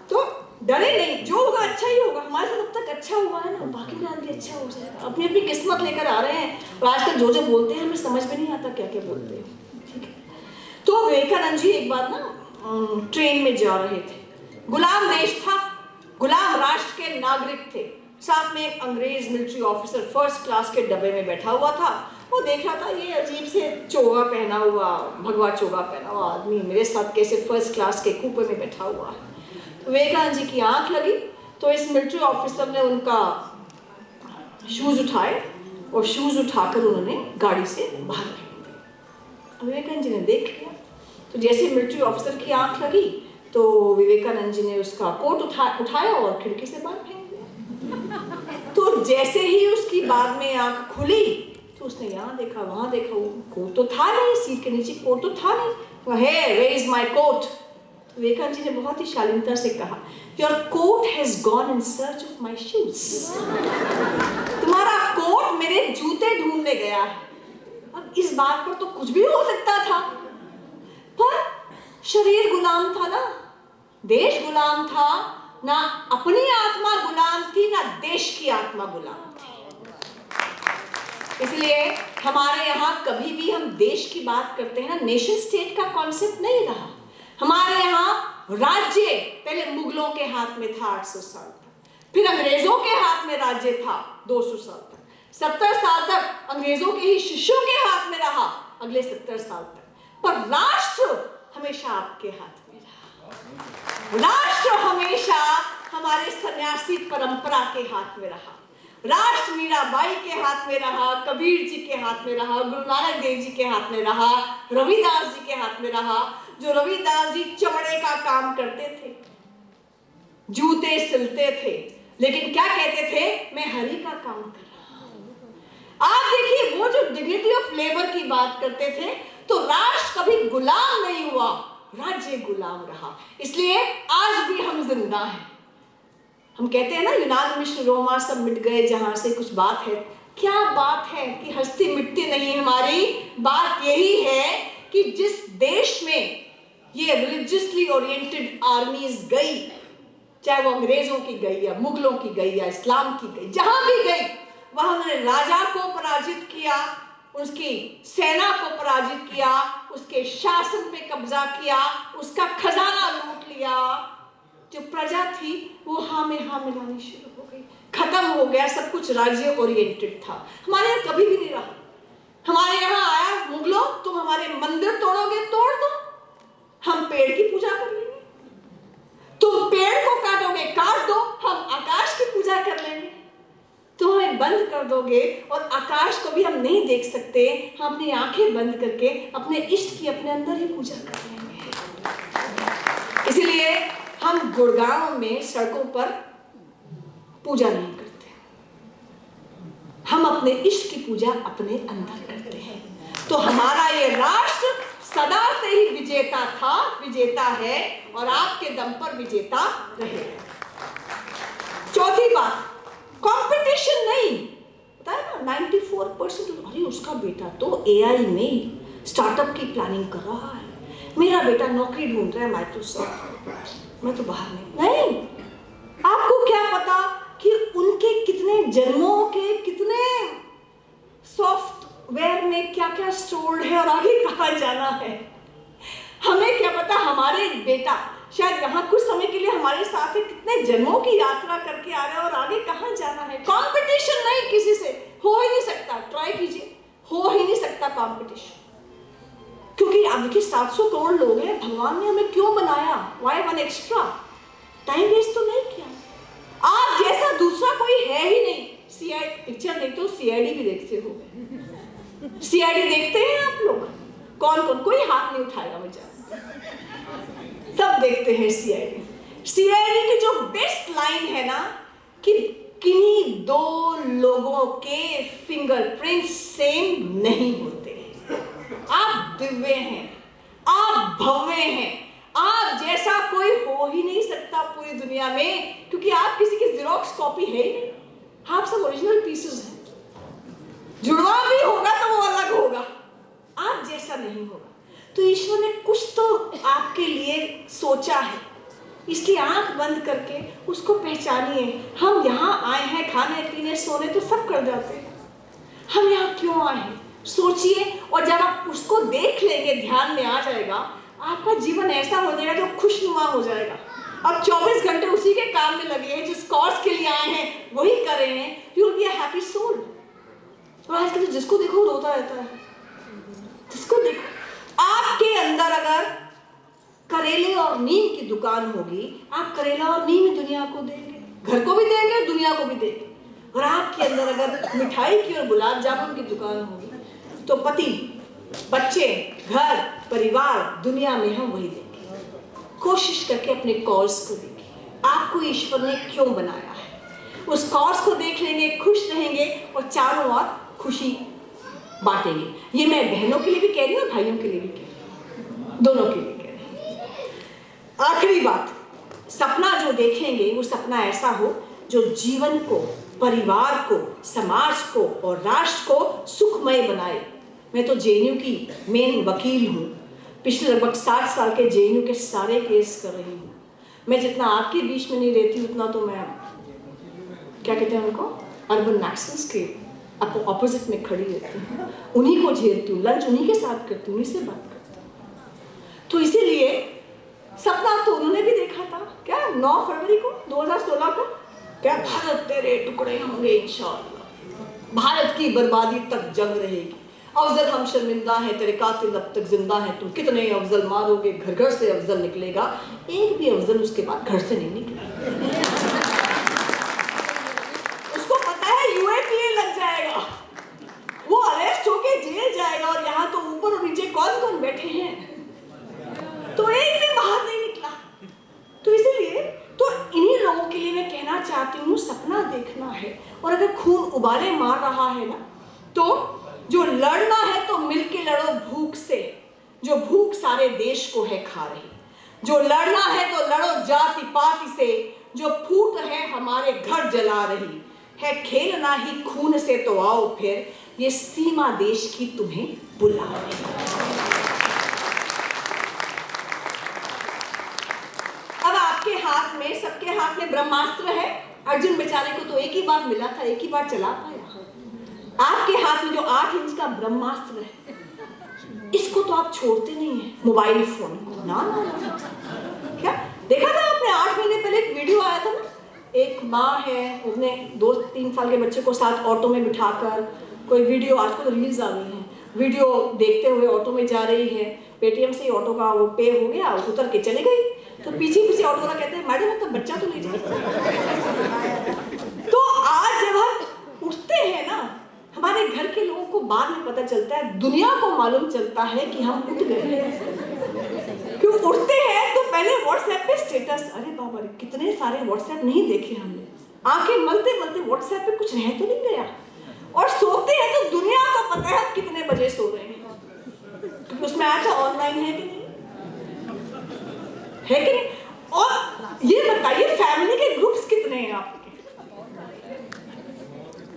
तो डरे नहीं, जो होगा अच्छा ही होगा। हमारे साथ अब तक अच्छा हुआ है ना, बाकी का भी अच्छा हो जाएगा। अपनी अपनी किस्मत लेकर आ रहे हैं। और आजकल जो बोलते हैं हमें समझ में नहीं आता क्या क्या बोलते हैं, ठीक है। तो विवेकानंद जी एक बार ना ट्रेन में जा रहे थे। गुलाम देश था, गुलाम राष्ट्र के नागरिक थे। साथ में एक अंग्रेज मिलिट्री ऑफिसर फर्स्ट क्लास के डब्बे में बैठा हुआ था। वो देख रहा था ये अजीब से चोगा पहना हुआ, भगवा चोगा पहना हुआ आदमी मेरे साथ कैसे फर्स्ट क्लास के कूपे में बैठा हुआ है। तो विवेकानंद जी की आंख लगी, तो इस मिलिट्री ऑफिसर ने उनका शूज उठाए और शूज उठाकर उन्होंने गाड़ी से बाहर फेंक दिए। विवेकानंद जी ने देख लिया, तो जैसे मिलिट्री ऑफिसर की आंख लगी तो विवेकानंद जी ने उसका कोट उठाया और खिड़की से बाहर फेंक दिया। तो जैसे ही उसकी बाद में आंख खुली तो उसने यहाँ देखा, वहां देखा, वो कोट तो था नहीं, सीट के नीचे कोट तो था नहीं। Hey, where is my coat? तो विवेकानंद जी ने बहुत ही शालीनता से कहा, Your coat has gone in search of my shoes. तुम्हारा कोट मेरे जूते ढूंढने गया है। अब इस बात पर तो कुछ भी हो सकता था, पर शरीर गुलाम था ना, देश गुलाम था ना, अपनी आत्मा गुलाम थी ना देश की आत्मा गुलाम थी। इसलिए हमारे यहाँ कभी भी हम देश की बात करते हैं ना, नेशन स्टेट का कॉन्सेप्ट नहीं रहा। हमारे यहाँ राज्य पहले मुगलों के हाथ में था 800 साल तक, फिर अंग्रेजों के हाथ में राज्य था 200 साल तक, 70 साल तक अंग्रेजों के ही शिष्यों के हाथ में रहा, अगले 70 साल तक। पर राष्ट्र हमेशा आपके हाथ में रहा। राष्ट्र हमेशा हमारे सन्यासी परंपरा के हाथ में रहा। राष्ट्र मीराबाई के हाथ में रहा, कबीर जी के हाथ में रहा, गुरु नानक देव जी के हाथ में रहा, रविदास जी के हाथ में रहा। जो रविदास जी चमड़े का काम करते थे, जूते सिलते थे, लेकिन क्या कहते थे, मैं हरि का काम कर रहा हूं। आप देखिए वो जो डिग्निटी ऑफ लेबर की बात करते थे, तो राष्ट्र कभी गुलाम नहीं हुआ, राज्य गुलाम रहा, इसलिए आज भी हम जिंदा हैं। हम कहते हैं ना, यूनान मिस्र रोमा सब मिट गए जहां से कुछ बात है। क्या बात है कि हस्ती मिटती नहीं है हमारी। बात यही है कि जिस देश में ये रिलीजियसली ओरिएंटेड आर्मीज गई, चाहे वो अंग्रेजों की गई या मुगलों की गई या इस्लाम की गई, जहां भी गई वहां उन्होंने राजा को पराजित किया, उसकी सेना को पराजित किया, उसके शासन पे कब्जा किया, उसका खजाना लूट लिया। जो प्रजा थी वो हाँ में हाँ मिलानी शुरू हो गई, खत्म हो गया सब कुछ। राज्य ओरिएंटेड था, हमारे यहाँ कभी भी नहीं रहा। हमारे यहाँ आया, मुगलों तुम हमारे मंदिर तोड़ोगे, तोड़ दो, हम पेड़ की पूजा कर लेंगे। तुम पेड़ को काटोगे, काट दो, हम आकाश की पूजा कर लेंगे। तुम हमें बंद कर दोगे और आकाश को भी हम नहीं देख सकते, हम अपनी आंखें बंद करके अपने इष्ट की अपने अंदर ही पूजा कर लेंगे। इसलिए हम गुड़गांव में सड़कों पर पूजा नहीं करते, हम अपने इष्ट की पूजा अपने अंदर करते हैं। तो हमारा ये राष्ट्र सदा से ही विजेता था, विजेता है और आपके दम पर विजेता रहेगा। चौथी बात, कंपटीशन नहीं। बताया ना 94%। अरे उसका बेटा तो एआई में स्टार्टअप की प्लानिंग कर रहा है, मेरा बेटा नौकरी ढूंढ रहा है माइक्रोसॉफ्ट, मैं तो बाहर नहीं। आपको क्या पता कि उनके कितने जन्मों के कितने सॉफ्टवेयर में क्या क्या स्टोर्ड है और आगे कहाँ जाना है। हमें क्या पता हमारे बेटा शायद यहाँ कुछ समय के लिए हमारे साथ है, कितने जन्मों की यात्रा करके आ रहा है और आगे कहाँ जाना है। कंपटीशन नहीं किसी से, हो ही नहीं सकता। ट्राई कीजिए, हो ही नहीं सकता कंपटीशन। क्योंकि आप देखिए 700 करोड़ लोग हैं, भगवान ने हमें क्यों बनाया? Why one extra? Time waste तो नहीं किया। आप जैसा दूसरा कोई है ही नहीं। सीआईडी पिक्चर देखते हो, सीआईडी भी देखते हो। सीआईडी देखते हैं आप लोग? कौन कौन? कोई हाथ नहीं उठाएगा मुझे, सब देखते हैं सीआईडी। सीआईडी की जो बेस्ट लाइन है ना कि किन्हीं दो लोगों के फिंगरप्रिंट्स सेम नहीं होते। आप दिव्य हैं, आप भव्य हैं, आप जैसा कोई हो ही नहीं सकता पूरी दुनिया में, क्योंकि आप किसी की जेरोक्स कॉपी है ही नहीं। आप सब ओरिजिनल पीसेस हैं। जुड़वा भी होगा तो वो अलग होगा, आप जैसा नहीं होगा। तो ईश्वर ने कुछ तो आपके लिए सोचा है, इसलिए आंख बंद करके उसको पहचानिए। हम यहाँ आए हैं खाने पीने सोने तो सब कर जाते हैं, हम यहाँ क्यों आए हैं सोचिए। और जब आप उसको देख लेंगे, ध्यान में आ जाएगा, आपका जीवन ऐसा हो जाएगा जो खुशनुमा हो जाएगा। अब 24 घंटे उसी के काम में लगे हैं, जिस कॉज के लिए आए हैं वही कर रहे हैं, you will be a happy soul. और आजकल तो जिसको देखो रोता रहता है, जिसको देखो। आपके अंदर अगर करेले और नीम की दुकान होगी, आप करेला और नीम दुनिया को देंगे, घर को भी देंगे, दुनिया को भी देंगे। और आपके अंदर अगर मिठाई की और गुलाब जामुन की दुकान होगी, तो पति, बच्चे, घर, परिवार, दुनिया में हम वही देंगे। कोशिश करके अपने कॉज को देखिए, आपको ईश्वर ने क्यों बनाया है। उस कॉज को देख लेंगे, खुश रहेंगे और चारों ओर खुशी बांटेंगे। ये मैं बहनों के लिए भी कह रही हूँ, भाइयों के लिए भी कह रही हूँ, दोनों के लिए कह रही हूँ। आखिरी बात, सपना जो देखेंगे वो सपना ऐसा हो जो जीवन को, परिवार को, समाज को और राष्ट्र को सुखमय बनाए। मैं तो जेएनयू की मेन वकील हूँ, पिछले लगभग 60 साल के जेएनयू के सारे केस कर रही हूँ। मैं जितना आपके बीच में नहीं रहती उतना तो मैं, क्या कहते हैं उनको, अर्बन मैक्सिम्स के ऑपोजिट में खड़ी रहती हूँ, उन्हीं को झेलती हूँ, लंच उन्हीं के साथ करती हूँ, उन्हीं से बात करती हूँ। तो इसीलिए सपना तो उन्होंने भी देखा था, क्या 9 फरवरी को 2016 को, क्या भारत तेरे टुकड़े होंगे इंशाअल्लाह, भारत की बर्बादी तक जंग रहेगी, अफजल हम शर्मिंदा हैं, तेरे कातिल अब तक जिंदा हैं, तुम कितने अफजल मारोगे, घर घर से अफजल निकलेगा। एक भी अफजल उसके बाद घर से नहीं निकलेगा। उसको पता है यूएपीए लग जाएगा, वो अरेस्ट होके जेल जाएगा, और यहाँ तो ऊपर और नीचे कौन कौन बैठे हैं, तो एक भी बाहर नहीं निकला। तो इसीलिए तो इन्हीं लोगों के लिए मैं कहना चाहती हूँ, सपना देखना है। और अगर खून उबाले मार रहा है ना, तो जो लड़ना है तो मिलके लड़ो भूख से, जो भूख सारे देश को है खा रही। जो लड़ना है तो लड़ो जाति पाति से, जो फूट है हमारे घर जला रही है। खेलना ही खून से तो आओ फिर, ये सीमा देश की तुम्हें बुला रही। अब आपके हाथ में, सबके हाथ में ब्रह्मास्त्र है। अर्जुन बेचारे को तो एक ही बार मिला था, एक ही बार चला पाया। आपके हाथ में जो 8 इंच का ब्रह्मास्त्र है, इसको तो आप छोड़ते नहीं है, मोबाइल फोन को। ना ना ना, क्या देखा था आपने? 8 महीने पहले एक वीडियो आया था ना, एक माँ है, उसने 2-3 साल के बच्चे को साथ ऑटो में बिठाकर कोई वीडियो, आजकल तो रील्स आ गई हैं, वीडियो देखते हुए ऑटो में जा रही है। पेटीएम से ऑटो का वो पे हो गया, उतर के चली गई। तो पीछे पीछे ऑटो वाला कहते हैं मैडम तो बच्चा तो ले जाए। तो आज जब हम उठते हैं ना, हमारे घर के लोगों को बाद में पता चलता है, दुनिया को मालूम चलता है कि हम उठ गए। क्यों उठते हैं तो पहले व्हाट्सएप पे स्टेटस, अरे बाबा रे कितने सारे व्हाट्सएप नहीं देखे हमने, आंखें मलते मलते व्हाट्सएप पे कुछ रह तो नहीं गया। और सोते हैं तो दुनिया को पता है कितने बजे सो रहे हैं, क्योंकि उसमें आया था ऑनलाइन है कि नहीं, है कि नहीं। और ये बताइए फैमिली के ग्रुप्स कितने हैं आपके?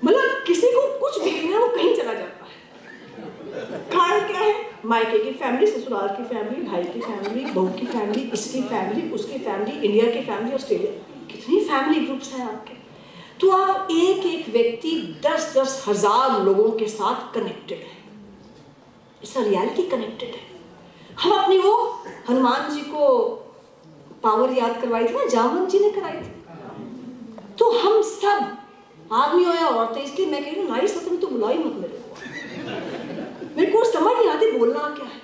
मतलब किसी को कुछ भेजना है वो कहीं चला जाता है। कारण क्या है? मायके की फैमिली, ससुराल की फैमिली, भाई की फैमिली, बहू की फैमिली, इसकी फैमिली, उसकी फैमिली, इंडिया की फैमिली, ऑस्ट्रेलिया, कितनी फैमिली ग्रुप्स हैं आपके। तो आप एक एक व्यक्ति 10-10 हजार लोगों के साथ कनेक्टेड है। इसका रियलिटी कनेक्टेड है। हम अपनी वो हनुमान जी को पावर याद करवाई थी ना, जामवंत जी ने कराई थी। तो हम सब आदमी हो या औरतें, इसलिए मैं कह रही हूँ नारी सत्य में तो बुलाई मत मेरे को समझ नहीं आती बोलना क्या है,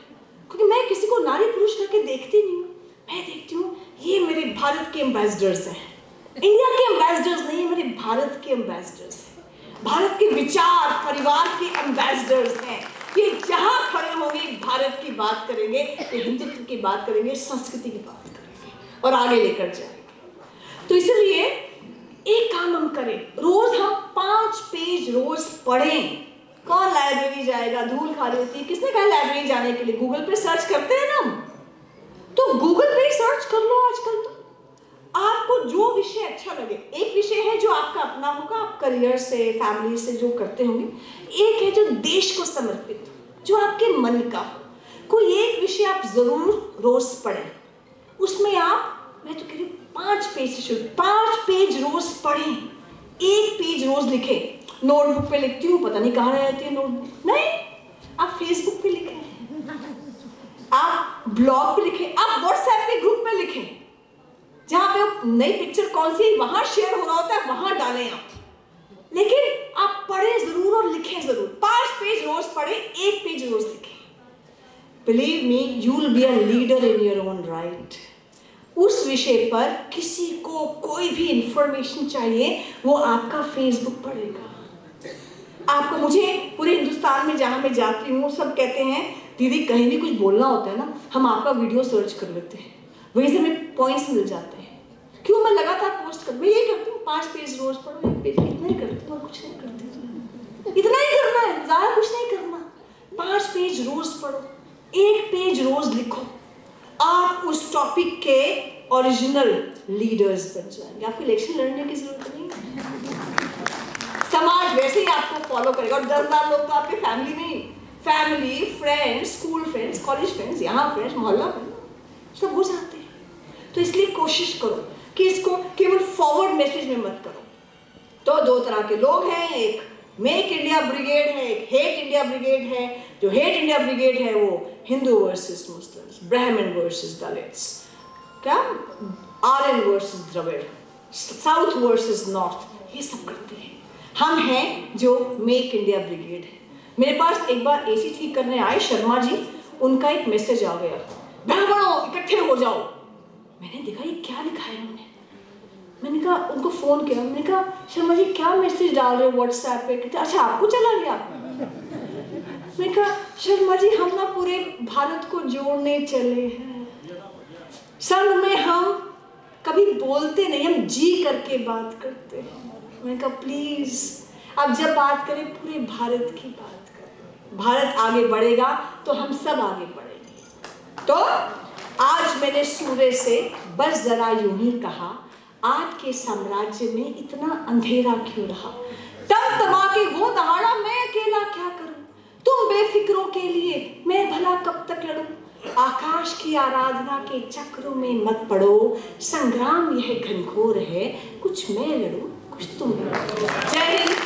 क्योंकि मैं किसी को नारी पुरुष करके देखती नहीं हूँ। मैं देखती हूँ ये मेरे भारत के एम्बेसडर्स हैं, इंडिया के एम्बेसडर्स नहीं, मेरे भारत के एम्बेसडर्स हैं, भारत के विचार परिवार के एम्बेसडर्स हैं। ये जहाँ खड़े होंगे भारत की बात करेंगे, हिंदुत्व की बात करेंगे, संस्कृति की बात करेंगे और आगे लेकर जाएंगे। तो इसलिए एक काम हम करें, रोज हम 5 पेज रोज पढ़ें। कौन लाइब्रेरी जाएगा? धूल खाली होती है। किसने कहा लाइब्रेरी जाने के लिए? गूगल पे सर्च करते हैं ना हम, तो गूगल पे सर्च कर लो। आजकल तो आपको जो विषय अच्छा लगे, एक विषय है जो आपका अपना होगा, आप करियर से, फैमिली से जो करते होंगे, एक है जो देश को समर्पित, जो आपके मन का। कोई एक विषय आप जरूर रोज पढ़ें, उसमें आप, मैं तो कह रही हूँ 5 पेज से शुरू, 5 पेज रोज पढ़ें, 1 पेज रोज लिखें। नोटबुक पे लिखती हूँ, पता नहीं कहाँ रह जाती है नोटबुक, नहीं, आप फेसबुक पे लिखें, आप ब्लॉग पे लिखें, आप व्हाट्सएप पे ग्रुप पे लिखें, जहाँ पे नई पिक्चर कौन सी वहां शेयर हो रहा होता है वहां डालें आप, लेकिन आप पढ़ें जरूर और लिखें जरूर। 5 पेज रोज पढ़ें, 1 पेज रोज लिखें। Believe me, you will be a leader in your own right. उस विषय पर किसी को कोई भी इंफॉर्मेशन चाहिए, वो आपका फेसबुक पढ़ेगा। आपको, मुझे पूरे हिंदुस्तान में जहाँ मैं जाती हूँ सब कहते हैं दीदी कहीं भी कुछ बोलना होता है ना, हम आपका वीडियो सर्च कर लेते हैं, वहीं से हमें पॉइंट्स मिल जाते हैं। क्यों? मैं लगातार पोस्ट कर, मैं ये करती हूँ 5 पेज रोज पढ़ो, 1 पेज, इतना ही करती हूँ और कुछ नहीं करती, इतना ही करना है, ज़्यादा कुछ नहीं करना। 5 पेज रोज पढ़ो, 1 पेज रोज लिखो, आप उस टॉपिक के ओरिजिनल लीडर्स बन जाएंगे। आपको इलेक्शन लड़ने की जरूरत नहीं है, समाज वैसे ही आपको फॉलो करेगा। और 10,000 लोग तो आपके फैमिली नहीं, family, friends, school friends, college friends, यहाँ फ्रेंड्स, मोहल्ला फ्रेंड्स, सब हो जाते हैं। तो इसलिए कोशिश करो कि इसको केवल फॉरवर्ड मैसेज में मत करो। तो 2 तरह के लोग हैं, एक मेक इंडिया ब्रिगेड है, एक हेट इंडिया ब्रिगेड है। जो हेट इंडिया ब्रिगेड है वो Hindu versus Muslims, Brahmin versus Dalits, क्या Aryan versus Dravid, south versus north, ये सब करते हैं। हम हैं जो मेक इंडिया ब्रिगेड है। मेरे पास एक बार एसी ठीक करने आए शर्मा जी, उनका एक मैसेज आ गया, ब्राह्मणों इकट्ठे हो जाओ। मैंने देखा ये क्या लिखा है उन्होंने, मैंने कहा, उनको फ़ोन किया, मैंने कहा शर्मा जी क्या मैसेज डाल रहे हो व्हाट्सएप पे? कहते अच्छा आपको चला गया। मैंने कहा शर्मा जी हम ना पूरे भारत को जोड़ने चले हैं, संग में हम कभी बोलते नहीं, हम जी करके बात करते हैं। मैंने कहा प्लीज़ अब जब बात करें पूरे भारत की बात करें, भारत आगे बढ़ेगा तो हम सब आगे बढ़ेंगे। तो आज मैंने सूर्य से बस जरा यूं ही कहा, आज के साम्राज्य में इतना अंधेरा क्यों रहा? तम तमा के वो दहाड़ा मैं अकेला क्या करूं? तुम बेफिक्रों के लिए मैं भला कब तक लड़ूं? आकाश की आराधना के चक्रों में मत पड़ो, संग्राम यह घनघोर है, कुछ मैं लड़ूं कुछ तुम लड़ो। जय हिंद।